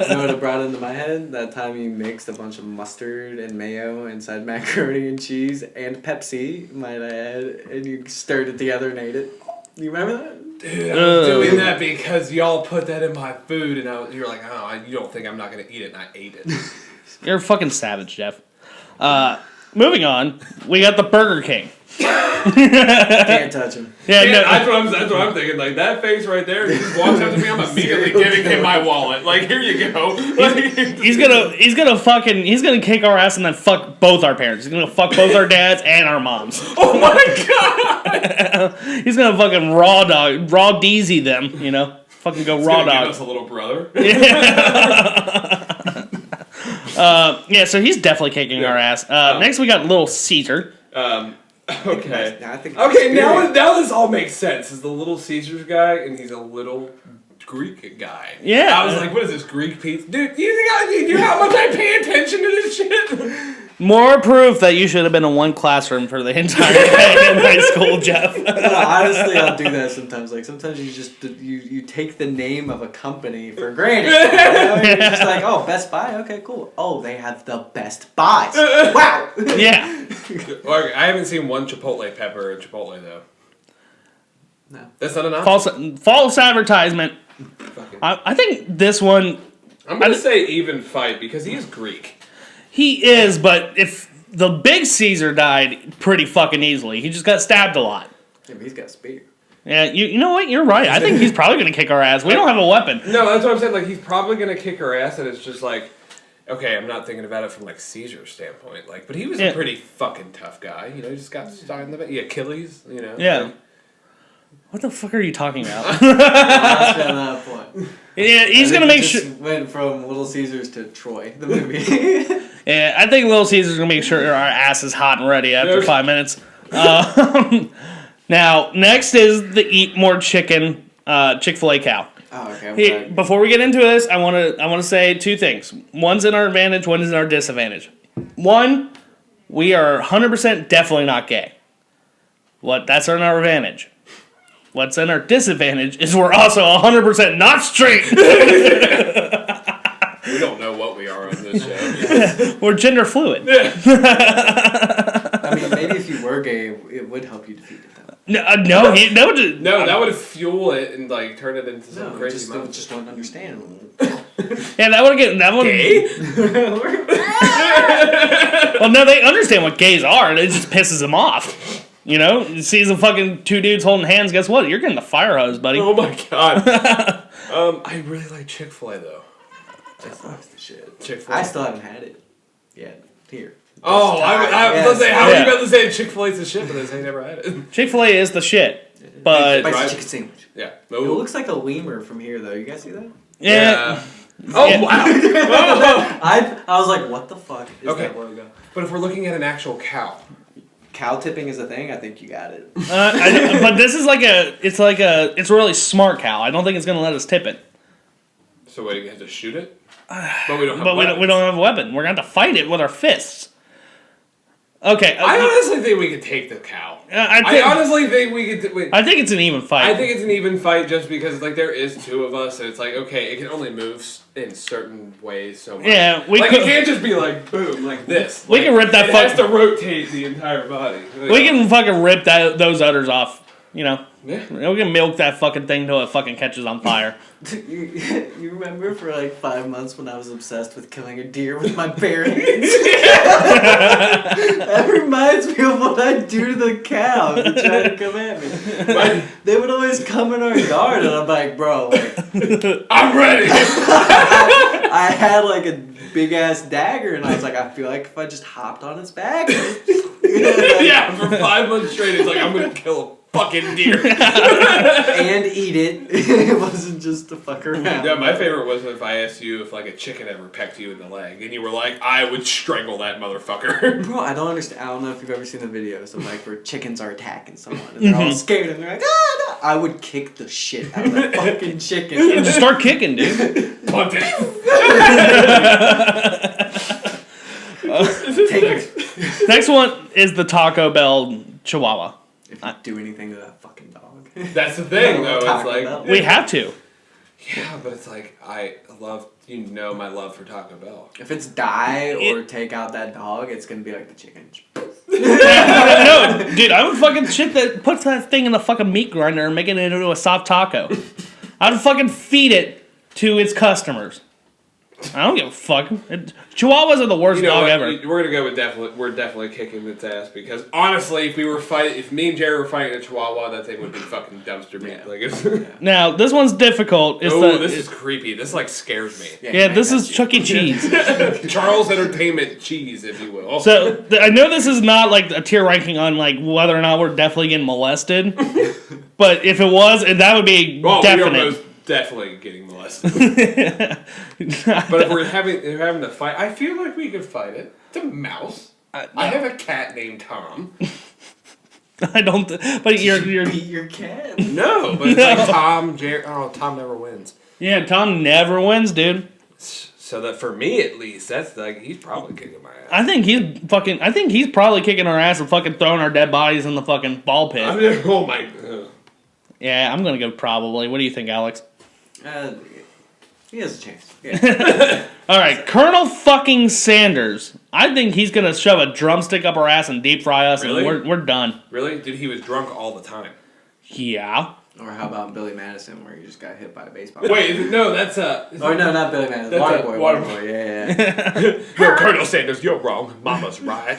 You know what it brought into my head? That time you mixed a bunch of mustard and mayo inside macaroni and cheese and Pepsi, might I add, and you stirred it together and ate it. You remember that? Dude, I was doing that because y'all put that in my food, and you're like, oh, you don't think I'm not gonna eat it, and I ate it. You're a fucking savage, Jeff. Moving on, we got the Burger King. Can't touch him. Yeah, no. That's what I'm thinking. Like that face right there, he just walks up to me. I'm immediately giving him my wallet. Like, here you go. He's gonna kick our ass and then fuck both our parents. He's gonna fuck both our dads and our moms. Oh my god! He's gonna fucking raw deezy them. You know, fucking go raw dog. Give us a little brother. Yeah, so he's definitely kicking our ass. Next, we got Little Caesar. Okay. Now Now this all makes sense. Is the Little Caesars guy, and he's a little Greek guy. Yeah. I was like, what is this Greek pizza? Dude, you know how much I pay attention to this shit? More proof that you should have been in one classroom for the entire day in high school, Jeff. Honestly, I'll do that sometimes. Like sometimes you just you take the name of a company for granted. You know? You're just like, oh, Best Buy. Okay, cool. Oh, they have the best buys. Wow. Yeah. I haven't seen one Chipotle pepper in Chipotle though. No. That's not enough. False advertisement. I think this one. I'm gonna say even fight because he is Greek. He is, but if the big Caesar died pretty fucking easily, he just got stabbed a lot. Yeah, but he's got a spear. Yeah, you know what? You're right. I think he's probably going to kick our ass. We don't have a weapon. No, that's what I'm saying. Like, he's probably going to kick our ass, and it's just like, okay, I'm not thinking about it from, like, Caesar's standpoint. Like, but he was a pretty fucking tough guy. You know, he just got shot in the back. Achilles, you know. Yeah. What the fuck are you talking about? Lost me on that point. Yeah, he's gonna make sure. Went from Little Caesars to Troy, the movie. Yeah, I think Little Caesar's gonna make sure our ass is hot and ready after 5 minutes. Now, next is the eat more chicken Chick-fil-A cow. Oh, okay. Hey, before we get into this, I wanna say two things. One's in our advantage, one is in our disadvantage. One, we are 100% definitely not gay. That's in our advantage. What's in our disadvantage is we're also 100% not straight. We don't know what we are on this show. We're gender fluid. I mean, maybe if you were gay, it would help you defeat it, though. No, that would fuel it and like turn it into some crazy monster. Just don't understand. Yeah, that would get that one. Gay? Well, no, they understand what gays are. It just pisses them off. You know, you see some fucking two dudes holding hands. Guess what? You're getting the fire hose, buddy. Oh my god. I really like Chick-fil-A though. Chick-fil-A's the shit. Chick-fil-A. I still haven't had it yet. Here. Oh, I was gonna say, how are you about to say Chick-fil-A's the shit, but I never had it. Chick-fil-A is the shit, but Spicy chicken sandwich. Yeah. It looks like a lemur from here, though. You guys see that? yeah. Oh Yeah. wow. Oh. I was like, what the fuck is that logo? But if we're looking at an actual cow. Cow tipping is a thing. I think you got it. But this is it's a really smart cow. I don't think it's gonna let us tip it. So wait, you have to shoot it? But we don't have. But we don't have a weapon. We're gonna have to fight it with our fists. Okay. I honestly think we could take the cow. I honestly think we could. I think it's an even fight. I think it's an even fight just because like there is two of us and it's like okay, it can only move in certain ways so much. Yeah, it can't just be like boom like this. We can rip that. It has to rotate the entire body. We can fucking rip those udders off. You know. Yeah. We can milk that fucking thing till it fucking catches on fire. You remember for like 5 months when I was obsessed with killing a deer with my bare hands? That reminds me of what I do to the cow to try to come at me. They would always come in our yard and I'm like, bro, like, I'm ready. I had like a big ass dagger and I was like, I feel like if I just hopped on its back. Yeah, for 5 months straight, it's like I'm gonna kill a fucking deer and eat it. It wasn't just to fuck around. Yeah, my favorite was if I asked you if like a chicken ever pecked you in the leg, and you were like, "I would strangle that motherfucker." Bro, I don't understand. I don't know if you've ever seen the videos of like where chickens are attacking someone and they're all scared and they're like, "Ah!" No. I would kick the shit out of that fucking chicken. Just start kicking, dude. Punt it. Take it. Next one is the Taco Bell Chihuahua. If you do anything to that fucking dog. That's the thing, though. It's Taco like Bell. We have to. yeah, but it's like I love my love for Taco Bell. If it's die or take out that dog, it's gonna be like the chicken. No, dude, I would fucking put that thing in the fucking meat grinder and make it into a soft taco. I'd fucking feed it to its customers. I don't give a fuck. Chihuahuas are the worst dog ever. We're gonna go with we're definitely kicking its ass because honestly, if me and Jerry were fighting a Chihuahua, that thing would be fucking dumpster meat. Like it's. Now this one's difficult. This is creepy. This like scares me. Yeah, this is Chuck E. Cheese. Charles Entertainment cheese, if you will. So I know this is not like a tier ranking on like whether or not we're definitely getting molested, but if it was, that would be definite. We are most definitely getting molested. But if we're having to fight, I feel like we could fight it. It's a mouse. I have a cat named Tom. I don't. But you're Beat your cat. No, but it's like Tom, Jerry. Oh, Tom never wins. Yeah, Tom never wins, dude. So that for me at least, that's like he's probably kicking my ass. I think he's probably kicking our ass and fucking throwing our dead bodies in the fucking ball pit. Oh my. Yeah, I'm gonna go probably. What do you think, Alex? He has a chance. Yeah. All right, Colonel fucking Sanders. I think he's gonna shove a drumstick up our ass and deep fry us, Really? and we're done. Really? Dude, he was drunk all the time. Yeah. Or how about Billy Madison, where he just got hit by a baseball? Wait, no, that's Or no, not Billy Madison. That's Waterboy. Yeah. No, Colonel Sanders, you're wrong. Mama's right.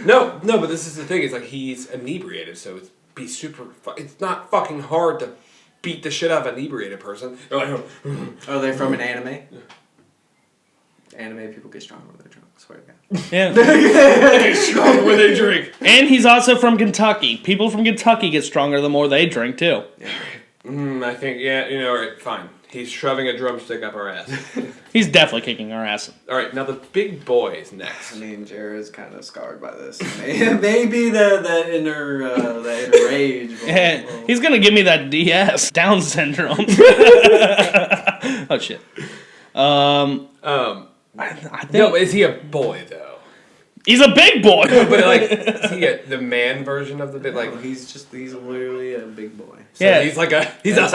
No, but this is the thing. It's like he's inebriated, so it's not fucking hard to beat the shit out of an inebriated person. They're like, Are they from an anime? Anime people get stronger when they're drunk. I swear to God. Yeah. They get stronger when they drink. And he's also from Kentucky. People from Kentucky get stronger the more they drink, too. Yeah. I think, alright, fine. He's shoving a drumstick up our ass. He's definitely kicking our ass. Alright, now the big boy is next. I mean, Jared's kind of scarred by this. Maybe the inner rage. Yeah, he's gonna give me that DS, Down syndrome. Oh shit. I think No, is he a boy though? he's a big boy. But like, is he the man version of the bit? Like, He's literally a big boy. so Yeah. he's a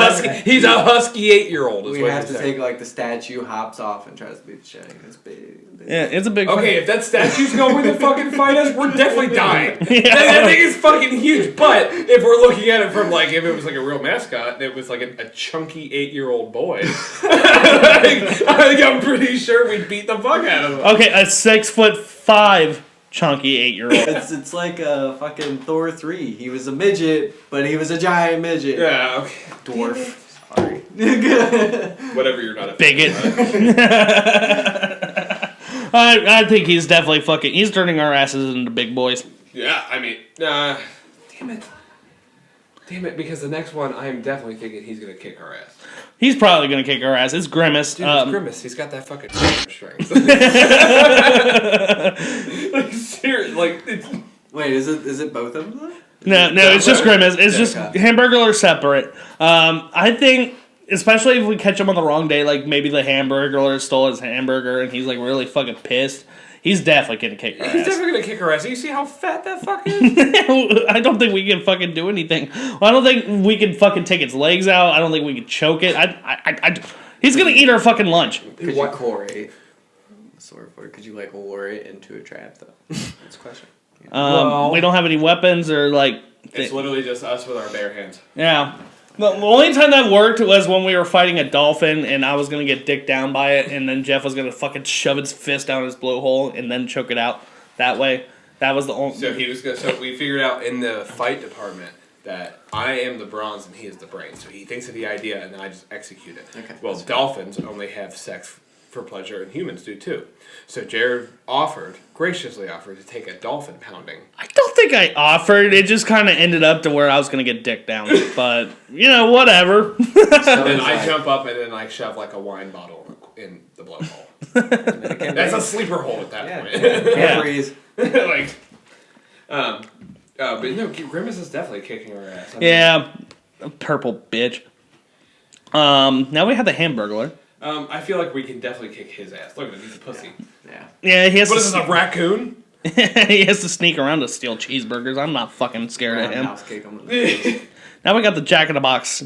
husky 8-year-old. We have to take like the statue hops off and tries to beat the shit. It's big. Yeah, it's a big. Okay, if that statue's going to fucking fight us, we're definitely dying. That thing is fucking huge. But if we're looking at it from like, if it was like a real mascot, and it was like a chunky 8-year-old boy, I think I'm pretty sure we'd beat the fuck out of him. Okay, a 6'5" chunky 8-year-old. It's like fucking Thor 3. He was a midget, but he was a giant midget. Yeah, okay. Dwarf. Sorry. Whatever, you're not a Bigot. I think he's definitely fucking. He's turning our asses into big boys. Yeah, I mean, damn it, because the next one, I am definitely thinking he's gonna kick our ass. He's probably gonna kick our ass. It's Grimace. Dude, it's Grimace. He's got that fucking strength. Like, seriously, like, it's... Wait, is it both of them? No, it's just Grimace. It's Yeah, just okay. Hamburglar separate. I think, especially if we catch him on the wrong day, like maybe the Hamburglar stole his hamburger and he's like really fucking pissed. He's definitely gonna kick our He's ass. definitely gonna kick our ass. You see how fat that fuck is? I don't think we can fucking do anything. I don't think we can fucking take its legs out. I don't think we can choke it. He's gonna eat our fucking lunch. Could you core it? Sorry for it. Could you like lure it into a trap though? That's a question. Yeah. We don't have any weapons or like. It's literally just us with our bare hands. Yeah. The only time that worked was when we were fighting a dolphin and I was going to get dicked down by it and then Jeff was going to fucking shove his fist down his blowhole and then choke it out that way. That was the only... So we figured out in the fight department that I am the bronze and he is the brain. So he thinks of the idea and then I just execute it. Okay. Well, dolphins only have sex for pleasure and humans do too. So Jared graciously offered to take a dolphin pounding. I don't think I offered. It just kind of ended up to where I was going to get dicked down. But, whatever. Then I jump up and then I shove like a wine bottle in the blowhole. That's a sleeper hole at that point. Can't breathe. But no, Grimace is definitely kicking our ass. Yeah. A purple bitch. Now we have the Hamburglar. I feel like we can definitely kick his ass. Look at him, he's a pussy. Yeah. Yeah, he has What is this, a raccoon? he has to sneak around to steal cheeseburgers. I'm not fucking scared of him. House kick him in the face. Now we got the Jack in the Box. He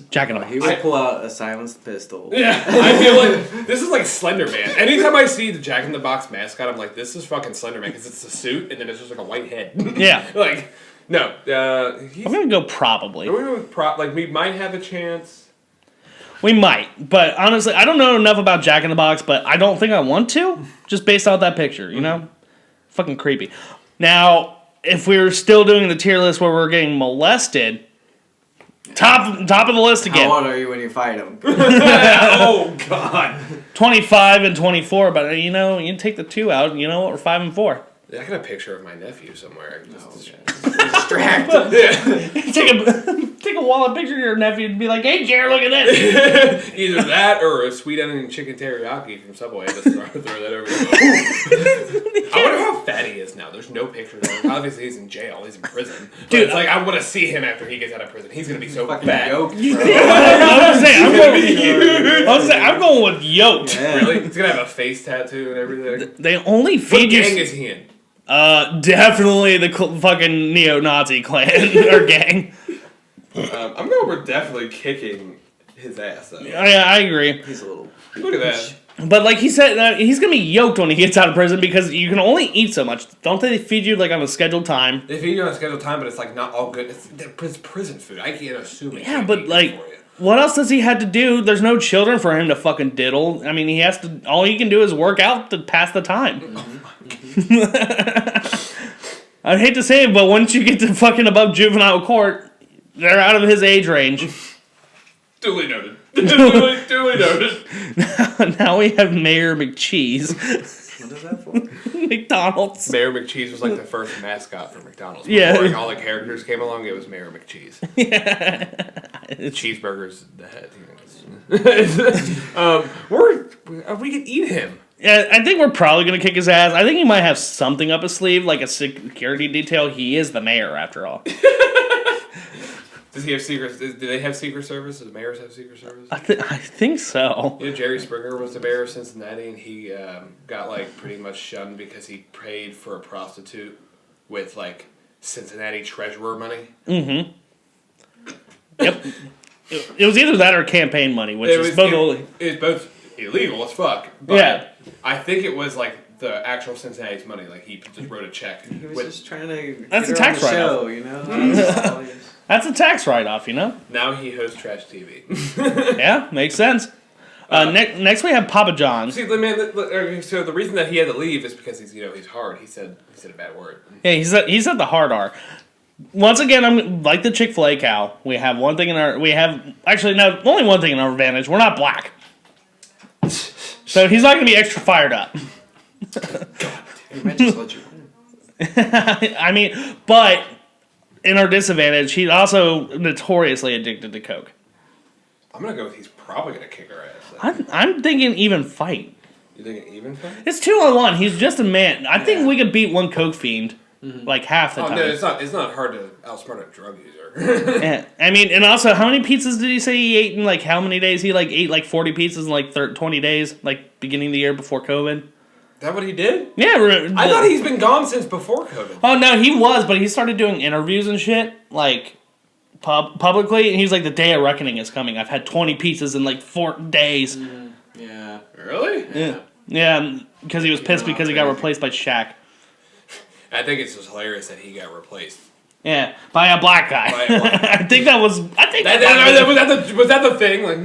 will pull out a silenced pistol. Yeah, I feel like this is like Slender Man. Anytime I see the Jack in the Box mascot, I'm like, this is fucking Slender Man because it's a suit and then it's just like a white head. Yeah. No. I'm gonna go probably. We might have a chance. We might, but honestly, I don't know enough about Jack in the Box, but I don't think I want to, just based off that picture, Fucking creepy. Now, if we were still doing the tier list where we're getting molested, top of the list again. How old are you when you fight him? Oh, God. 25 and 24, but you take the 2 out, we're 5 and 4. I got a picture of my nephew somewhere. Distracted. Take a wallet picture of your nephew and be like, hey, Jared, look at this. Either that or a sweet onion chicken teriyaki from Subway. Just throw that over there. I wonder how fat he is now. There's no picture of him. Obviously, he's in jail. He's in prison. But Dude, it's like, I want to see him after he gets out of prison. He's going to be so fat. Yoked, bro. I'm going with yoked. Yeah. Really? He's going to have a face tattoo and everything. They only What feed you... gang is he in? Definitely the fucking neo-Nazi clan or gang. I'm going we're definitely kicking his ass, though. I agree. He's a little... Look at that. But like he said, he's gonna be yoked when he gets out of prison because you can only eat so much. Don't they feed you like on a scheduled time? They feed you on a scheduled time, but it's like not all good. It's prison food. I can't assume it. Yeah, can't but be like, good for you. what else does he have to do? There's no children for him to fucking diddle. I mean, he has to. All he can do is work out to pass the time. I hate to say it, but once you get to fucking above juvenile court, they're out of his age range. Duly noted. Duly noted. Now we have Mayor McCheese. What is that for? McDonald's. Mayor McCheese was like the first mascot for McDonald's. Yeah. Before all the characters came along, it was Mayor McCheese. Yeah. Cheeseburger's the head. We could eat him. Yeah, I think we're probably going to kick his ass. I think he might have something up his sleeve, like a security detail. He is the mayor, after all. Does he have secret? Do they have Secret Service? Does mayors have Secret Service? I think so. You know, Jerry Springer was the mayor of Cincinnati, and he got like pretty much shunned because he paid for a prostitute with like Cincinnati treasurer money. Mm-hmm. Yep. It was either that or campaign money, which is both. It's both illegal as fuck. But Yeah. I think it was like the actual Cincinnati's money. Like he just wrote a check. He was just trying to That's get a her tax on the write-off. show, you know? That's a tax write-off, you know? Now he hosts trash TV. Yeah, makes sense. Next we have Papa John's. See, man. So the reason that he had to leave is because he's hard. He said a bad word. Yeah, he said the hard R. Once again, I'm like the Chick-fil-A cow. We have one thing in our... only one thing in our advantage. We're not black. So he's not going to be extra fired up. He might just let you win. I mean, but in our disadvantage, he's also notoriously addicted to Coke. I'm going to go with he's probably going to kick her ass. I'm thinking even fight. You think an even fight? It's 2-on-1. He's just a man. I think we could beat one Coke fiend like half the time. No, it's not hard to outsmart a drug user. Yeah. I mean, and also, how many pizzas did he say he ate in like how many days? He ate like 40 pizzas in like 20 days, like beginning of the year before COVID. Is that what he did? Yeah. I thought he's been gone since before COVID. Oh no, he was, but he started doing interviews and shit like publicly, and he's like, the day of reckoning is coming. I've had 20 pizzas in like 4 days. Yeah. Really? Yeah, because he was pissed because he got replaced by Shaq. I think it's just hilarious that he got replaced. Yeah, by a black guy. I think that was. Was that the thing? Like,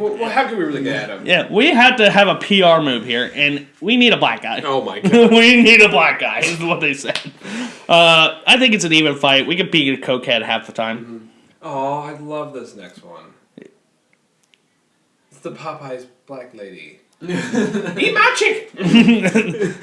well, how can we really get at him? Yeah, we had to have a PR move here, and we need a black guy. Oh my god. We need a black guy, is what they said. I think it's an even fight. We could beat a cokehead half the time. Mm-hmm. Oh, I love this next one. It's the Popeyes black lady. Eat my chicken!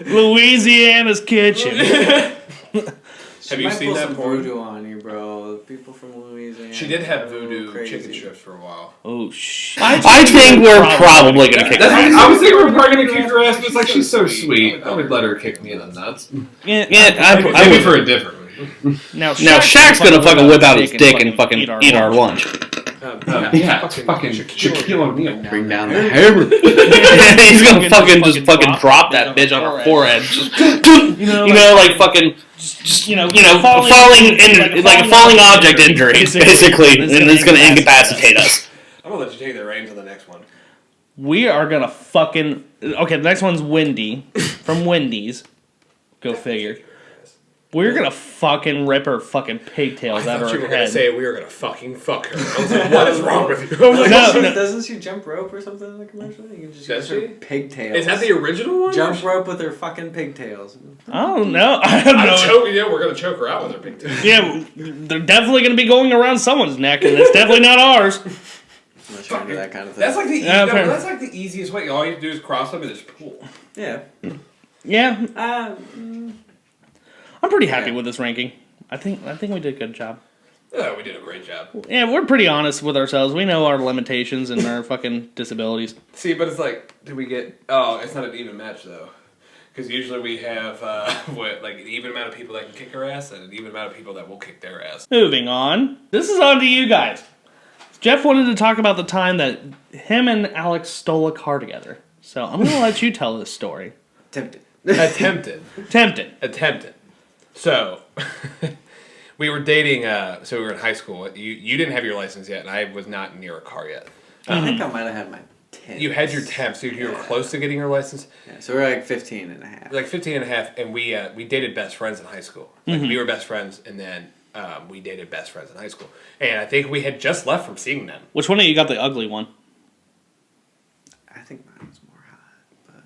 Louisiana's Kitchen. Have you seen that porn? Voodoo on you, bro. People from Louisiana. She did have voodoo chicken strips for a while. Oh shit! I think we're probably gonna kick her ass. I was thinking we were probably gonna kick her ass, but it's like she's so sweet. I would let her kick me in the nuts. Yeah, I would for a different reason. Now Shaq's gonna fucking whip out his dick and fucking eat our lunch. Yeah, it's fucking Shaquille O'Neal. Bring down the hammer. He's gonna fucking drop that bitch on her forehead. Like fucking. Falling like a falling object injury, basically, and it's gonna incapacitate us. I'm gonna let you take the reins on the next one. We are gonna fucking... Okay, the next one's Wendy from Wendy's. Go figure. We're gonna fucking rip her fucking pigtails out of her head. I thought you were gonna say we were gonna fucking fuck her. I was like, what is wrong with you? Doesn't she jump rope or something in the commercial? You can just use her pigtails. Is that the original one? Jump rope with her fucking pigtails. Oh no! I don't know. We're gonna choke her out with her pigtails. Yeah, they're definitely gonna be going around someone's neck, and it's definitely not ours. Unless you're into that kind of thing. That's like the easiest way. All you have to do is cross them and just pull. Yeah. Yeah. I'm pretty happy with this ranking. I think we did a good job. Yeah, we did a great job. Yeah, we're pretty honest with ourselves. We know our limitations and our fucking disabilities. See, but it's like, did we get... Oh, it's not an even match, though. Because usually we have, an even amount of people that can kick our ass and an even amount of people that will kick their ass. Moving on. This is on to you guys. Jeff wanted to talk about the time that him and Alex stole a car together. So I'm going to let you tell this story. Attempted. Attempted. So, we were dating, so we were in high school. You didn't have your license yet, and I was not near a car yet. I think I might have had my 10. You had your temp, so you were close to getting your license? Yeah, so we're like 15 and a half. Like 15 and a half, and we dated best friends in high school. Like, we were best friends, and then we dated best friends in high school. And I think we had just left from seeing them. Which one of you got the ugly one? I think mine was more hot, but...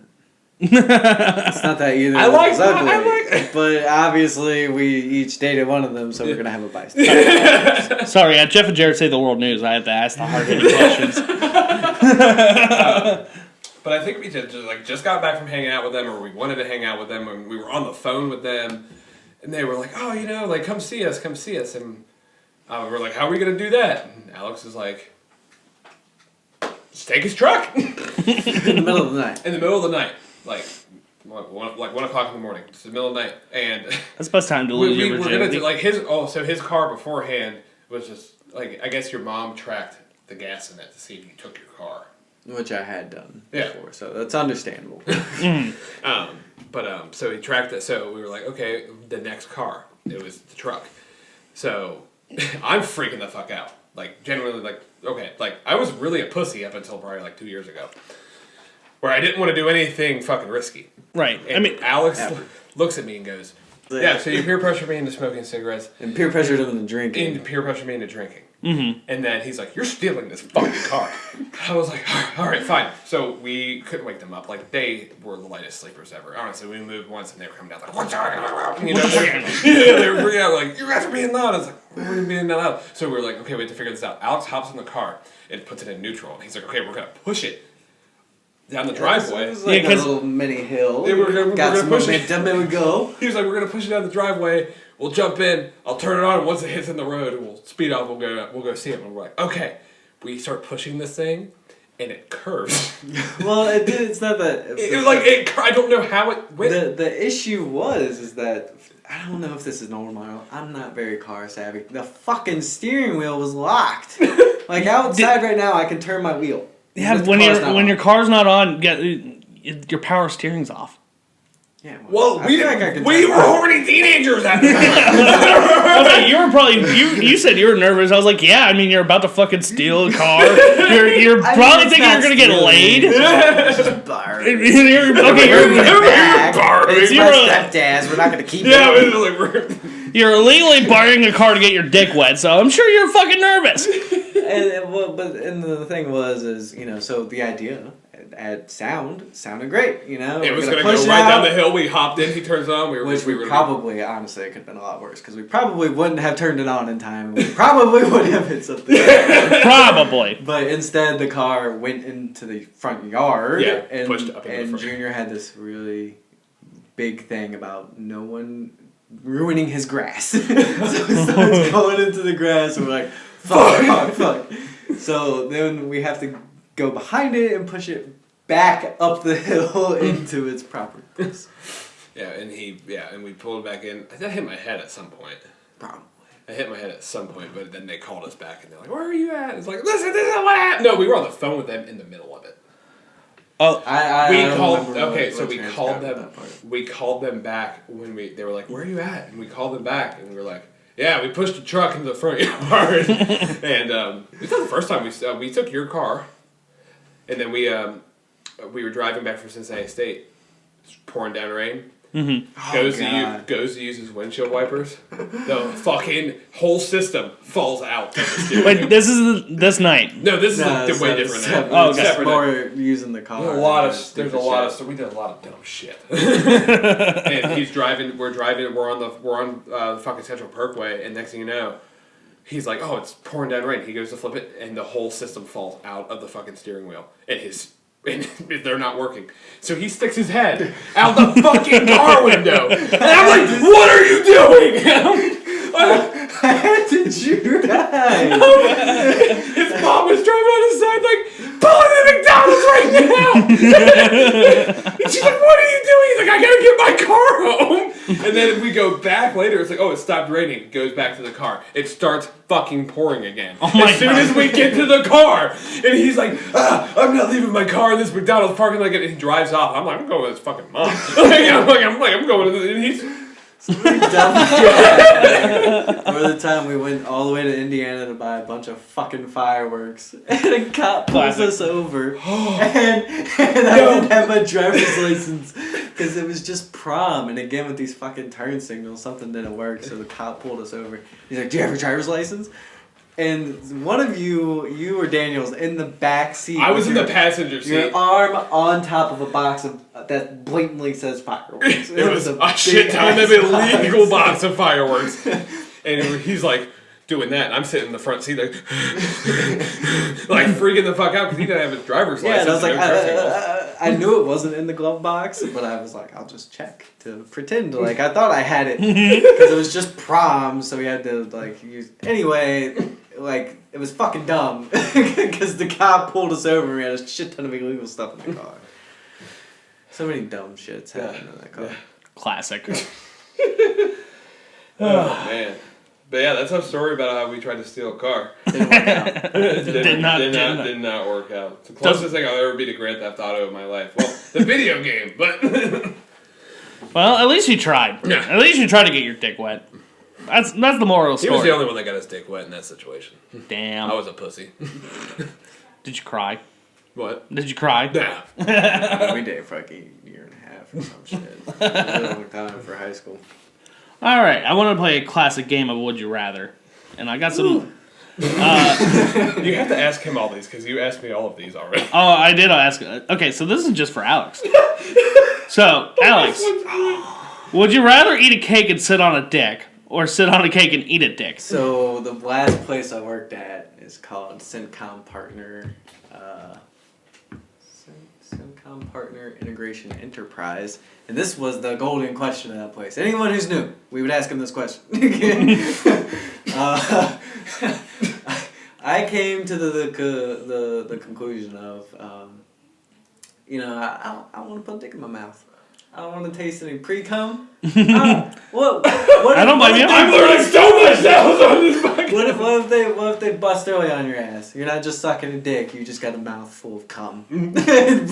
It's not that either I of like us ugly, but obviously we each dated one of them, so we're going to have a bias. Sorry, Jeff and Jared Say the World News. I have to ask the hard-hitting questions. But I think we just got back from hanging out with them, or we wanted to hang out with them, and we were on the phone with them, and they were like, "Oh, like come see us," and we're like, "How are we gonna do that?" And Alex is like, "Just take his truck." In the middle of the night. In the middle of the night, like 1 o'clock in the morning. It's the middle of the night, and that's the best time to lose your virginity. We're gonna do like his car beforehand was just like, I guess your mom tracked the gas in it to see if you took your car. Which I had done before, so that's understandable. So he tracked it. So we were like, okay, the next car. It was the truck. So I'm freaking the fuck out. Like, genuinely, like, okay, like, I was really a pussy up until probably like 2 years ago, where I didn't want to do anything fucking risky. Right. And Alex looks at me and goes, "Yeah, so you peer pressure me into smoking cigarettes, and peer pressure him into drinking, and peer pressure me into drinking." Mm-hmm. And then he's like, "You're stealing this fucking car." I was like, "All right, fine." So we couldn't wake them up. Like, they were the lightest sleepers ever. Honestly, we moved once and they were coming down like, "What's going?" You know, they were freaking out like, "You guys are being loud." I was like, "What are you being that loud?" So we were like, "Okay, we have to figure this out." Alex hops in the car and puts it in neutral. And he's like, "Okay, we're gonna push it down the driveway." It was like a little mini hill. Got some momentum, and we go. He was like, "We're gonna push it down the driveway. We'll jump in. I'll turn it on. And once it hits in the road, we'll speed off. We'll go see it." And we're like, "Okay." We start pushing this thing, and it curves. Well, it did. It's not that. It was like it. I don't know how it went. The issue is that I don't know if this is normal. I'm not very car savvy. The fucking steering wheel was locked. Like outside right now, I can turn my wheel. Yeah, when your car's not on, your power steering's off. Yeah, well, we were horny teenagers at the time. Okay, you were probably you said you were nervous. I was like, yeah, I mean, you're about to fucking steal a car. You're probably thinking you're gonna get laid. Just borrowing. You're It's my stepdad's. We're not gonna keep it. You're illegally borrowing a car to get your dick wet, so I'm sure you're fucking nervous. And the thing was, so the idea sounded great, It was gonna go right down the hill. We hopped in. He turns it on. We probably, honestly, it could have been a lot worse because we probably wouldn't have turned it on in time. We probably would have hit something. Probably. But instead, the car went into the front yard. Yeah, and pushed up into the front. Junior had this really big thing about no one ruining his grass. So he starts going into the grass, and we're like, fuck. So then we have to go behind it and push it back up the hill into its proper place. And we pulled it back in. I hit my head at some point. Probably. I hit my head at some point, but then they called us back and they're like, "Where are you at?" It's like, "Listen, this is what happened." No, we were on the phone with them in the middle of it. Oh, We called them back when they were like, "Where are you at?" And we called them back and we were like, "Yeah, we pushed a truck into the front yard." And we thought the first time we took your car, and then we were driving back from Cincinnati State, it's pouring down rain. Mm-hmm. Goes to use his windshield wipers. The fucking whole system falls out. Wait, this is this night? No, this is way different night. Oh, okay. More using the car. There's a lot of we did a lot of dumb shit. And he's driving. We're driving. We're on the fucking Central Parkway, and next thing you know, he's like, "Oh, it's pouring down rain." He goes to flip it, and the whole system falls out of the fucking steering wheel, and they're not working. So he sticks his head out the fucking car window. And I'm like, "What are you doing?" I had to drive. His mom was driving on his side like, "Pull into McDonald's right now!" And she's like, "What are you doing?" He's like, "I gotta get my car home." And then we go back later, it's like, "Oh, it stopped raining." It goes back to the car. It starts fucking pouring again. As soon as we get to the car, and he's like, "I'm not leaving my car in this McDonald's parking lot." And he drives off. I'm like, "I'm going with his fucking mom." I'm going to and he's Over the time we went all the way to Indiana to buy a bunch of fucking fireworks, and a cop pulls us over, and I didn't have my driver's license because it was just prom, and again with these fucking turn signals, something didn't work, so the cop pulled us over. He's like, "Do you have your driver's license?" And one of you or Daniel's in the back seat. I was in the passenger seat. Your arm on top of a box that blatantly says fireworks. It was a shit ton of illegal box of fireworks. And he's like, doing that, and I'm sitting in the front seat like, like freaking the fuck out because he didn't have his driver's license. And I was like, I knew it wasn't in the glove box, but I was like, I'll just check to pretend like I thought I had it because it was just prom, so we had to like use anyway. Like it was fucking dumb because the cop pulled us over and we had a shit ton of illegal stuff in the car. So many dumb shits happened in that car. Classic. Oh man. But yeah, that's our story about how we tried to steal a car. Didn't work out. Did not work out. It's the closest thing I'll ever be to Grand Theft Auto in my life. Well, the video game, but... Well, at least you tried. Yeah. At least you tried to get your dick wet. That's the moral of the He story. was the only one that got his dick wet in that situation. Damn. I was a pussy. Did you cry? What? Did you cry? Nah. We dated for like a year and a half or some shit. It was a long time for high school. All right, I want to play a classic game of Would You Rather, and I got some. You have to ask him all these because you asked me all of these already. Oh, I did ask. Okay, so this is just for Alex. So, Alex, would you rather eat a cake and sit on a dick, or sit on a cake and eat a dick? So the last place I worked at is called Syncom Partner. Syncom Partner Integration Enterprise, and this was the golden question of that place. Anyone who's new, we would ask them this question. I came to the conclusion of, I want to put a dick in my mouth. I don't want to taste any pre-cum. What I don't blame you. I'm learning so much now on this podcast. What if they bust early on your ass? You're not just sucking a dick. You just got a mouth full of cum.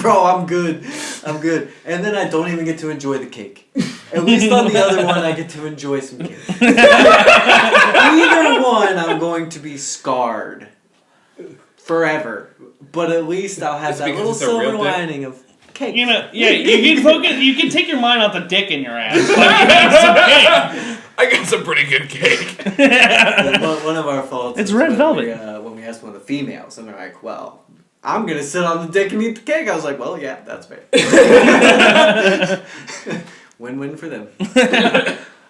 Bro, I'm good. And then I don't even get to enjoy the cake. At least on the other one, I get to enjoy some cake. Either one, I'm going to be scarred forever. But at least I'll have that little silver lining of cake. You know, yeah, you can focus. You can take your mind off the dick in your ass. Like, you got some cake. I got some pretty good cake. One of our faults. It's red velvet. When we asked one of the females, and they're like, "Well, I'm gonna sit on the dick and eat the cake." I was like, "Well, yeah, that's fair." Win-win for them.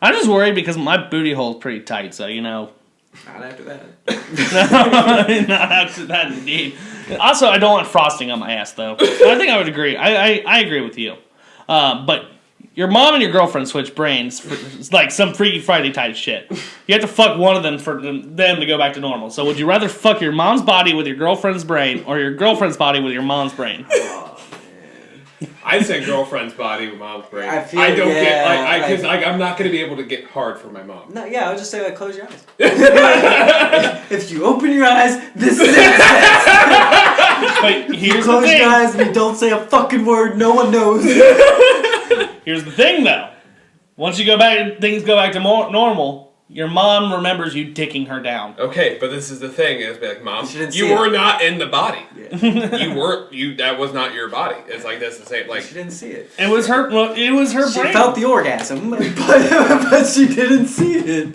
I'm just worried because my booty hole's pretty tight, so you know. Not after that. Not after that, indeed. Also, I don't want frosting on my ass, though. I think I would agree. I agree with you. But your mom and your girlfriend switch brains for it's like some Freaky Friday type shit. You have to fuck one of them for them to go back to normal. So would you rather fuck your mom's body with your girlfriend's brain or your girlfriend's body with your mom's brain? I'd say girlfriend's body with mom's brain. I feel, I don't yeah, get because I'm not going to be able to get hard for my mom. No, yeah, I would just say like close your eyes. If you open your eyes, this is it. But here's Close the thing. your eyes and you don't say a fucking word. No one knows. Here's the thing, though. Once you go back, things go back to normal. Your mom remembers you dicking her down. Okay, but this is the thing. It's like, Mom, you it. were not in the body. Yeah. You weren't. That was not your body. It's like that's the same. Like She didn't see it. It was her. It was her She brain. felt the orgasm, but she didn't see it.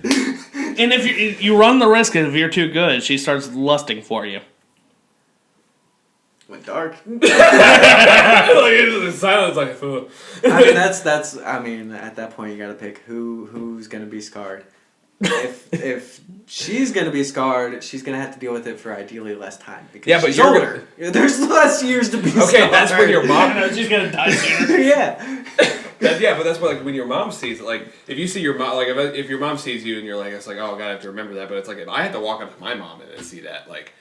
And if you run the risk, if you're too good, she starts lusting for you. Went dark. like it's silence. Like I mean, that's. I mean, at that point, you got to pick who's gonna be scarred. If she's gonna be scarred, she's gonna have to deal with it for ideally less time because she's older. There's less years to be scarred. Okay, that's when your mom. She's gonna die sooner. Yeah. Yeah, but that's what like when your mom sees it. Like if you see your mom, like if your mom sees you and you're like, it's like, oh god, I have to remember that. But it's like if I had to walk up to my mom and see that, like,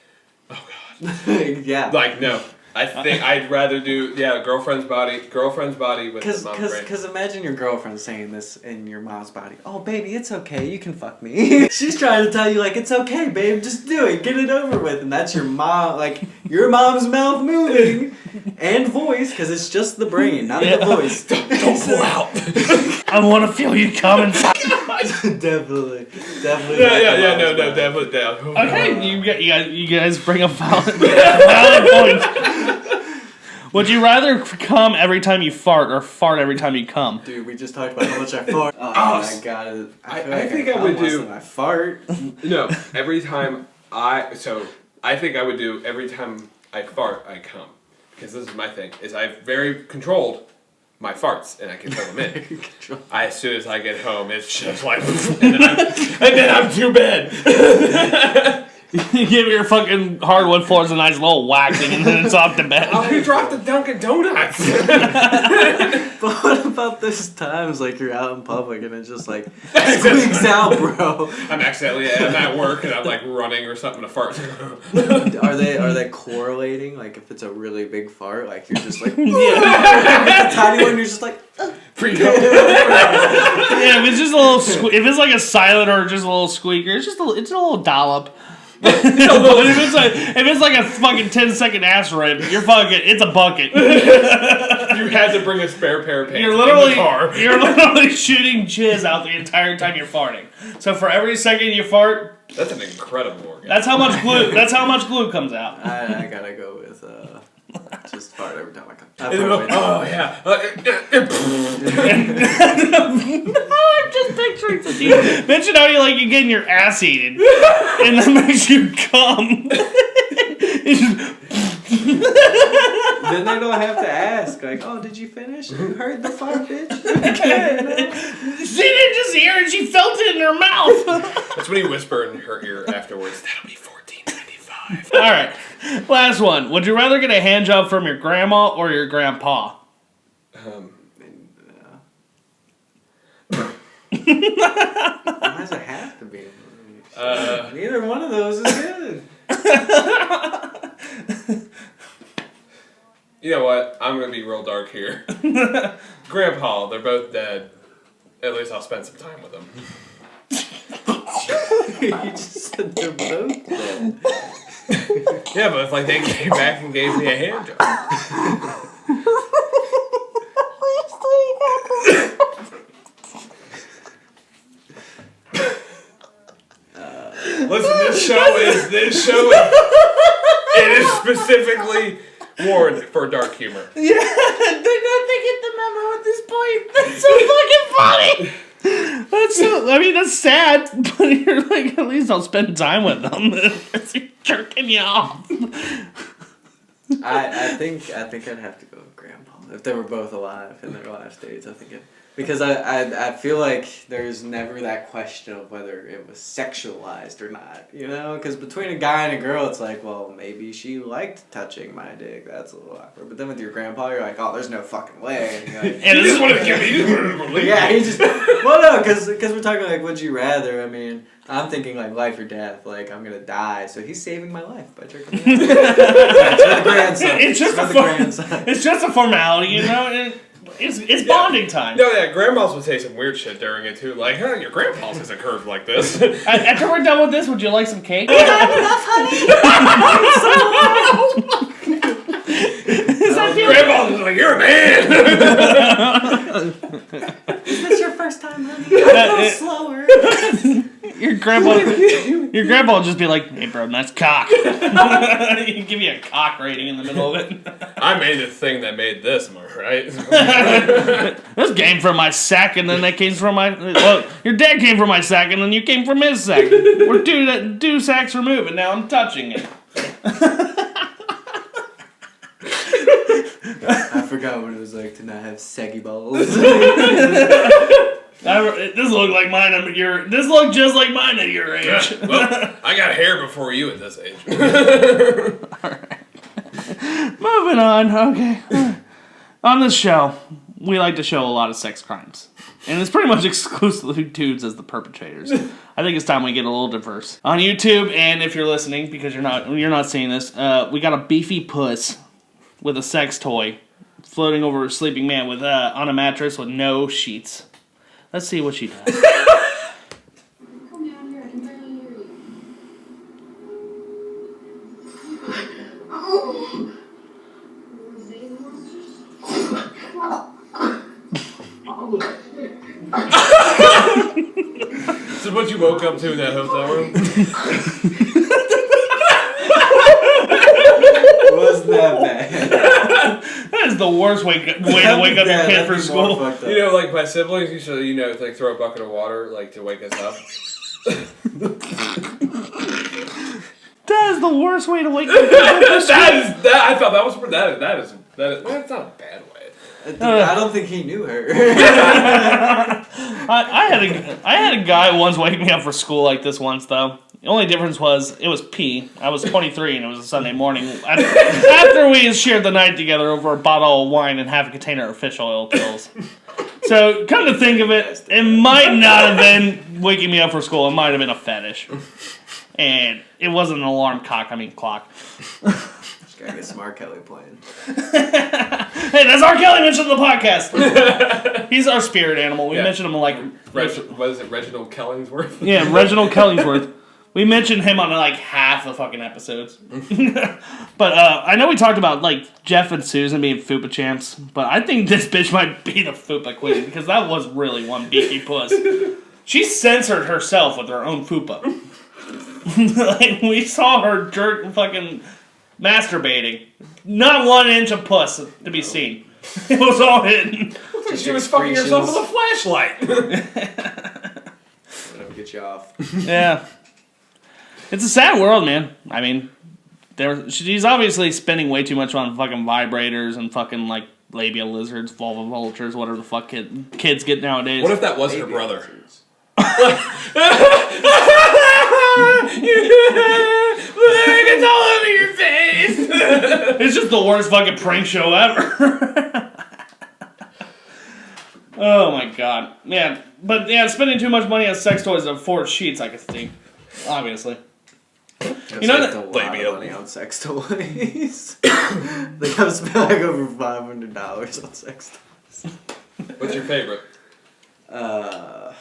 oh god. Yeah. Like no. I think I'd rather do girlfriend's body with mom's brain. Because imagine your girlfriend saying this in your mom's body. Oh baby, it's okay, you can fuck me. She's trying to tell you like it's okay, babe, just do it, get it over with, and that's your mom, like your mom's mouth moving and voice, because it's just the brain, not the voice. Don't pull out. I want to feel you coming. Definitely. No, definitely down. Oh, Okay, you guys bring up valid points. Would you rather come every time you fart or fart every time you come? Dude, we just talked about how much I fart. Oh, I got it. I think I would do. I fart. No, every time I think I would do every time I fart, I come. Because this is my thing, is I'm very controlled my farts, and I can hold them in. As soon as I get home, it's just like, and then I'm to bed. You give your fucking hardwood floors a nice little whacking, and then it's off to bed. Oh, you dropped the Dunkin' Donuts. But what about those times like you're out in public and it just like squeaks out, bro? I'm at work and I'm like running or something to fart. Are they correlating? Like if it's a really big fart, like you're just like Yeah. tiny one, you're just like Freak Yeah, out. if it's just a little, if it's like a silent or just a little squeaker, it's a little dollop. But if it's like a fucking 10-second ass rip, it's a bucket. You had to bring a spare pair of pants in the car. You're literally shooting jizz out the entire time you're farting. So for every second you fart, that's an incredible organ. That's how much glue. That's how much glue comes out. I gotta go with just fart every time I come. Oh yeah. I'm just picturing the dude. Mention how you're getting your ass eaten, and that makes you come. Then they don't have to ask, like, oh, did you finish? You heard the fart, bitch? She didn't just hear it; she felt it in her mouth. That's when he whispered in her ear afterwards. That'll be $14.95. All right, last one. Would you rather get a hand job from your grandma or your grandpa? Why does it have to be? Neither one of those is good. You know what? I'm gonna be real dark here. Grandpa, they're both dead. At least I'll spend some time with them. You just said they're both dead. Yeah, but if like they came back and gave me a hand job. Listen, this show it is specifically warned for dark humor. Yeah, they get the memo at this point. That's so fucking funny. That's sad, but you're like, at least I'll spend time with them. It's jerking you off. I think I'd have to go with Grandpa if they were both alive in their last days. I think because I feel like there's never that question of whether it was sexualized or not, you know? Because between a guy and a girl, it's like, well, maybe she liked touching my dick. That's a little awkward. But then with your grandpa, you're like, oh, there's no fucking way. And you're like, And this is what it yeah, he just well, no, because we're talking like, would you rather? I mean, I'm thinking like life or death. Like I'm gonna die, so he's saving my life by jerking me off. It's for the grandson. It's just a formality, you know. It's bonding time. No, yeah, grandmas would say some weird shit during it too, like, "Huh, your grandpa's isn't curved like this." After we're done with this, would you like some cake? You have enough, honey? Grandpa's is like, "You're a man." Is this your first time, honey? Go slower. Your grandpa will just be like, "Hey, bro, nice cock." He can give you a cock rating in the middle of it. I made the thing that made this, am I right? This came from my sack, and then that came from my. Well, your dad came from my sack, and then you came from his sack. We're two sacks removed, and now I'm touching it. I forgot what it was like to not have saggy balls. This looked like mine at your. This looked just like mine at your age. Yeah, well, I got hair before you at this age. All right. Moving on. Okay. On this show, we like to show a lot of sex crimes, and it's pretty much exclusively dudes as the perpetrators. I think it's time we get a little diverse on YouTube. And if you're listening, because you're not seeing this, we got a beefy puss with a sex toy floating over a sleeping man with on a mattress with no sheets. Let's see what she does. Come down here, I can barely hear you. This is what you woke up to in that hotel room? Wasn't that bad? That is the worst way to wake up your kid for school. You know, like my siblings used to, like throw a bucket of water, like to wake us up. That is the worst way to wake up. I thought that was that's not a bad way. I don't think he knew her. I had a guy once wake me up for school like this once, though. The only difference was it was P. I was 23 and it was a Sunday morning. After we shared the night together over a bottle of wine and half a container of fish oil pills. So, come to think of it, it might not have been waking me up for school. It might have been a fetish. And it wasn't an alarm clock. Just gotta get some R. Kelly playing. Hey, that's R. Kelly mentioned on the podcast. He's our spirit animal. We mentioned him like... What is it, Reginald Kellingsworth? Yeah, Reginald Kellingsworth. We mentioned him on like half the fucking episodes. But I know we talked about like Jeff and Susan being Fupa champs, but I think this bitch might be the Fupa queen because that was really one beefy puss. She censored herself with her own Fupa. Like, we saw her jerk fucking masturbating. Not 1 inch of puss to be seen. It was all hidden. Looks like she was fucking herself with a flashlight. That'll get you off. Yeah. It's a sad world, man. I mean, she's obviously spending way too much on fucking vibrators and fucking, like, labia lizards, vulva vultures, whatever the fuck kids get nowadays. What if that was her brother? It's all over your face! It's just the worst fucking prank show ever. Oh my god. Man. But yeah, spending too much money on sex toys and 4 sheets, I could think. Obviously. You know that a lot of money on sex toys. They gotta spend like over $500 on sex toys. What's your favorite? That's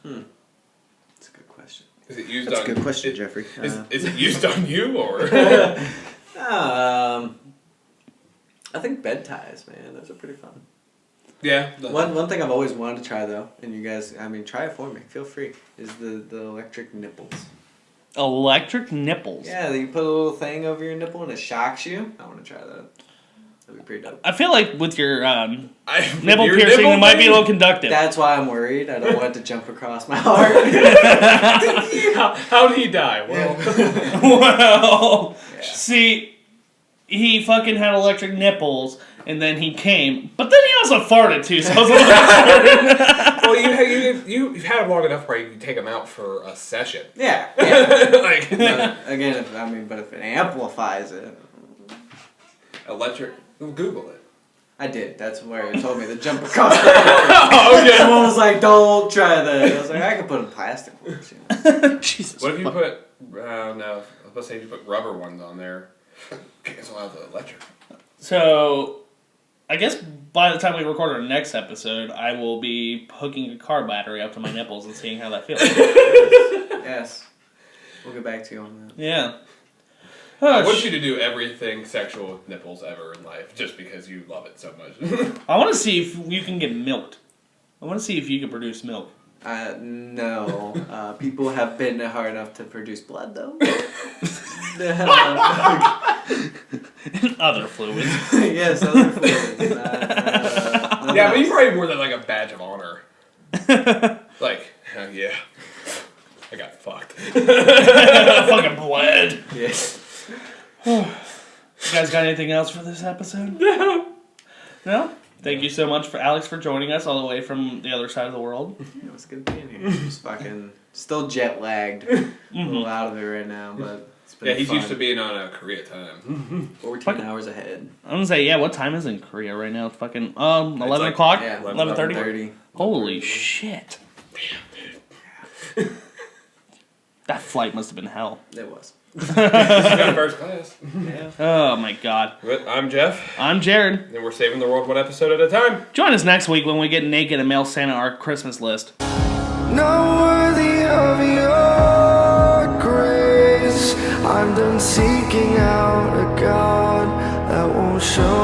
a good question. Is it used That's on? a good question, Jeffrey. Is it used on you or? I think bed ties, man. Those are pretty fun. Yeah. One thing I've always wanted to try though, and you guys, I mean, try it for me. Feel free. Is the electric nipples. Electric nipples? Yeah, you put a little thing over your nipple and it shocks you. I want to try that. That'd be pretty dope. I feel like with your nipple piercing, it might be a little conductive. That's why I'm worried. I don't want it to jump across my heart. How did he die? Well, Well, see, he fucking had electric nipples, and then he came, but then he also farted too. So I was a little well, you've had him long enough where you can take him out for a session. Yeah. Like, again, if it amplifies it. Electric. Google it. I did. That's where it told me to jump across the heart. Okay. Someone was like, "Don't try that." I was like, "I could put in plastic ones." You know? Jesus. What if you put? No. Let's say you put rubber ones on there. Cancel out the electric. So, I guess by the time we record our next episode, I will be hooking a car battery up to my nipples and seeing how that feels. Yes. We'll get back to you on that. Yeah. I want you to do everything sexual with nipples ever in life, just because you love it so much. I want to see if you can get milked. I want to see if you can produce milk. No. People have been hard enough to produce blood, though. Other fluids. Yes, other fluids. Yeah, but you probably wore that like a badge of honor. Like, yeah. I got fucked. Fucking bled. Yes. You guys got anything else for this episode? No? Thank you so much for Alex for joining us all the way from the other side of the world. Yeah, it was good being here. Just fucking still jet lagged. A little out of it right now, but it's been he's fun. used to being on a Korea time. 14 hours ahead. I'm gonna say, yeah, what time is it in Korea right now? It's fucking 11 o'clock? Yeah, 11:30? Holy shit. Damn, dude. That flight must have been hell. It was. First class. Yeah. Oh my god. But I'm Jeff. I'm Jared. And we're saving the world one episode at a time. Join us next week when we get naked and mail Santa our Christmas list. Not worthy of your grace. I'm done seeking out a God that won't show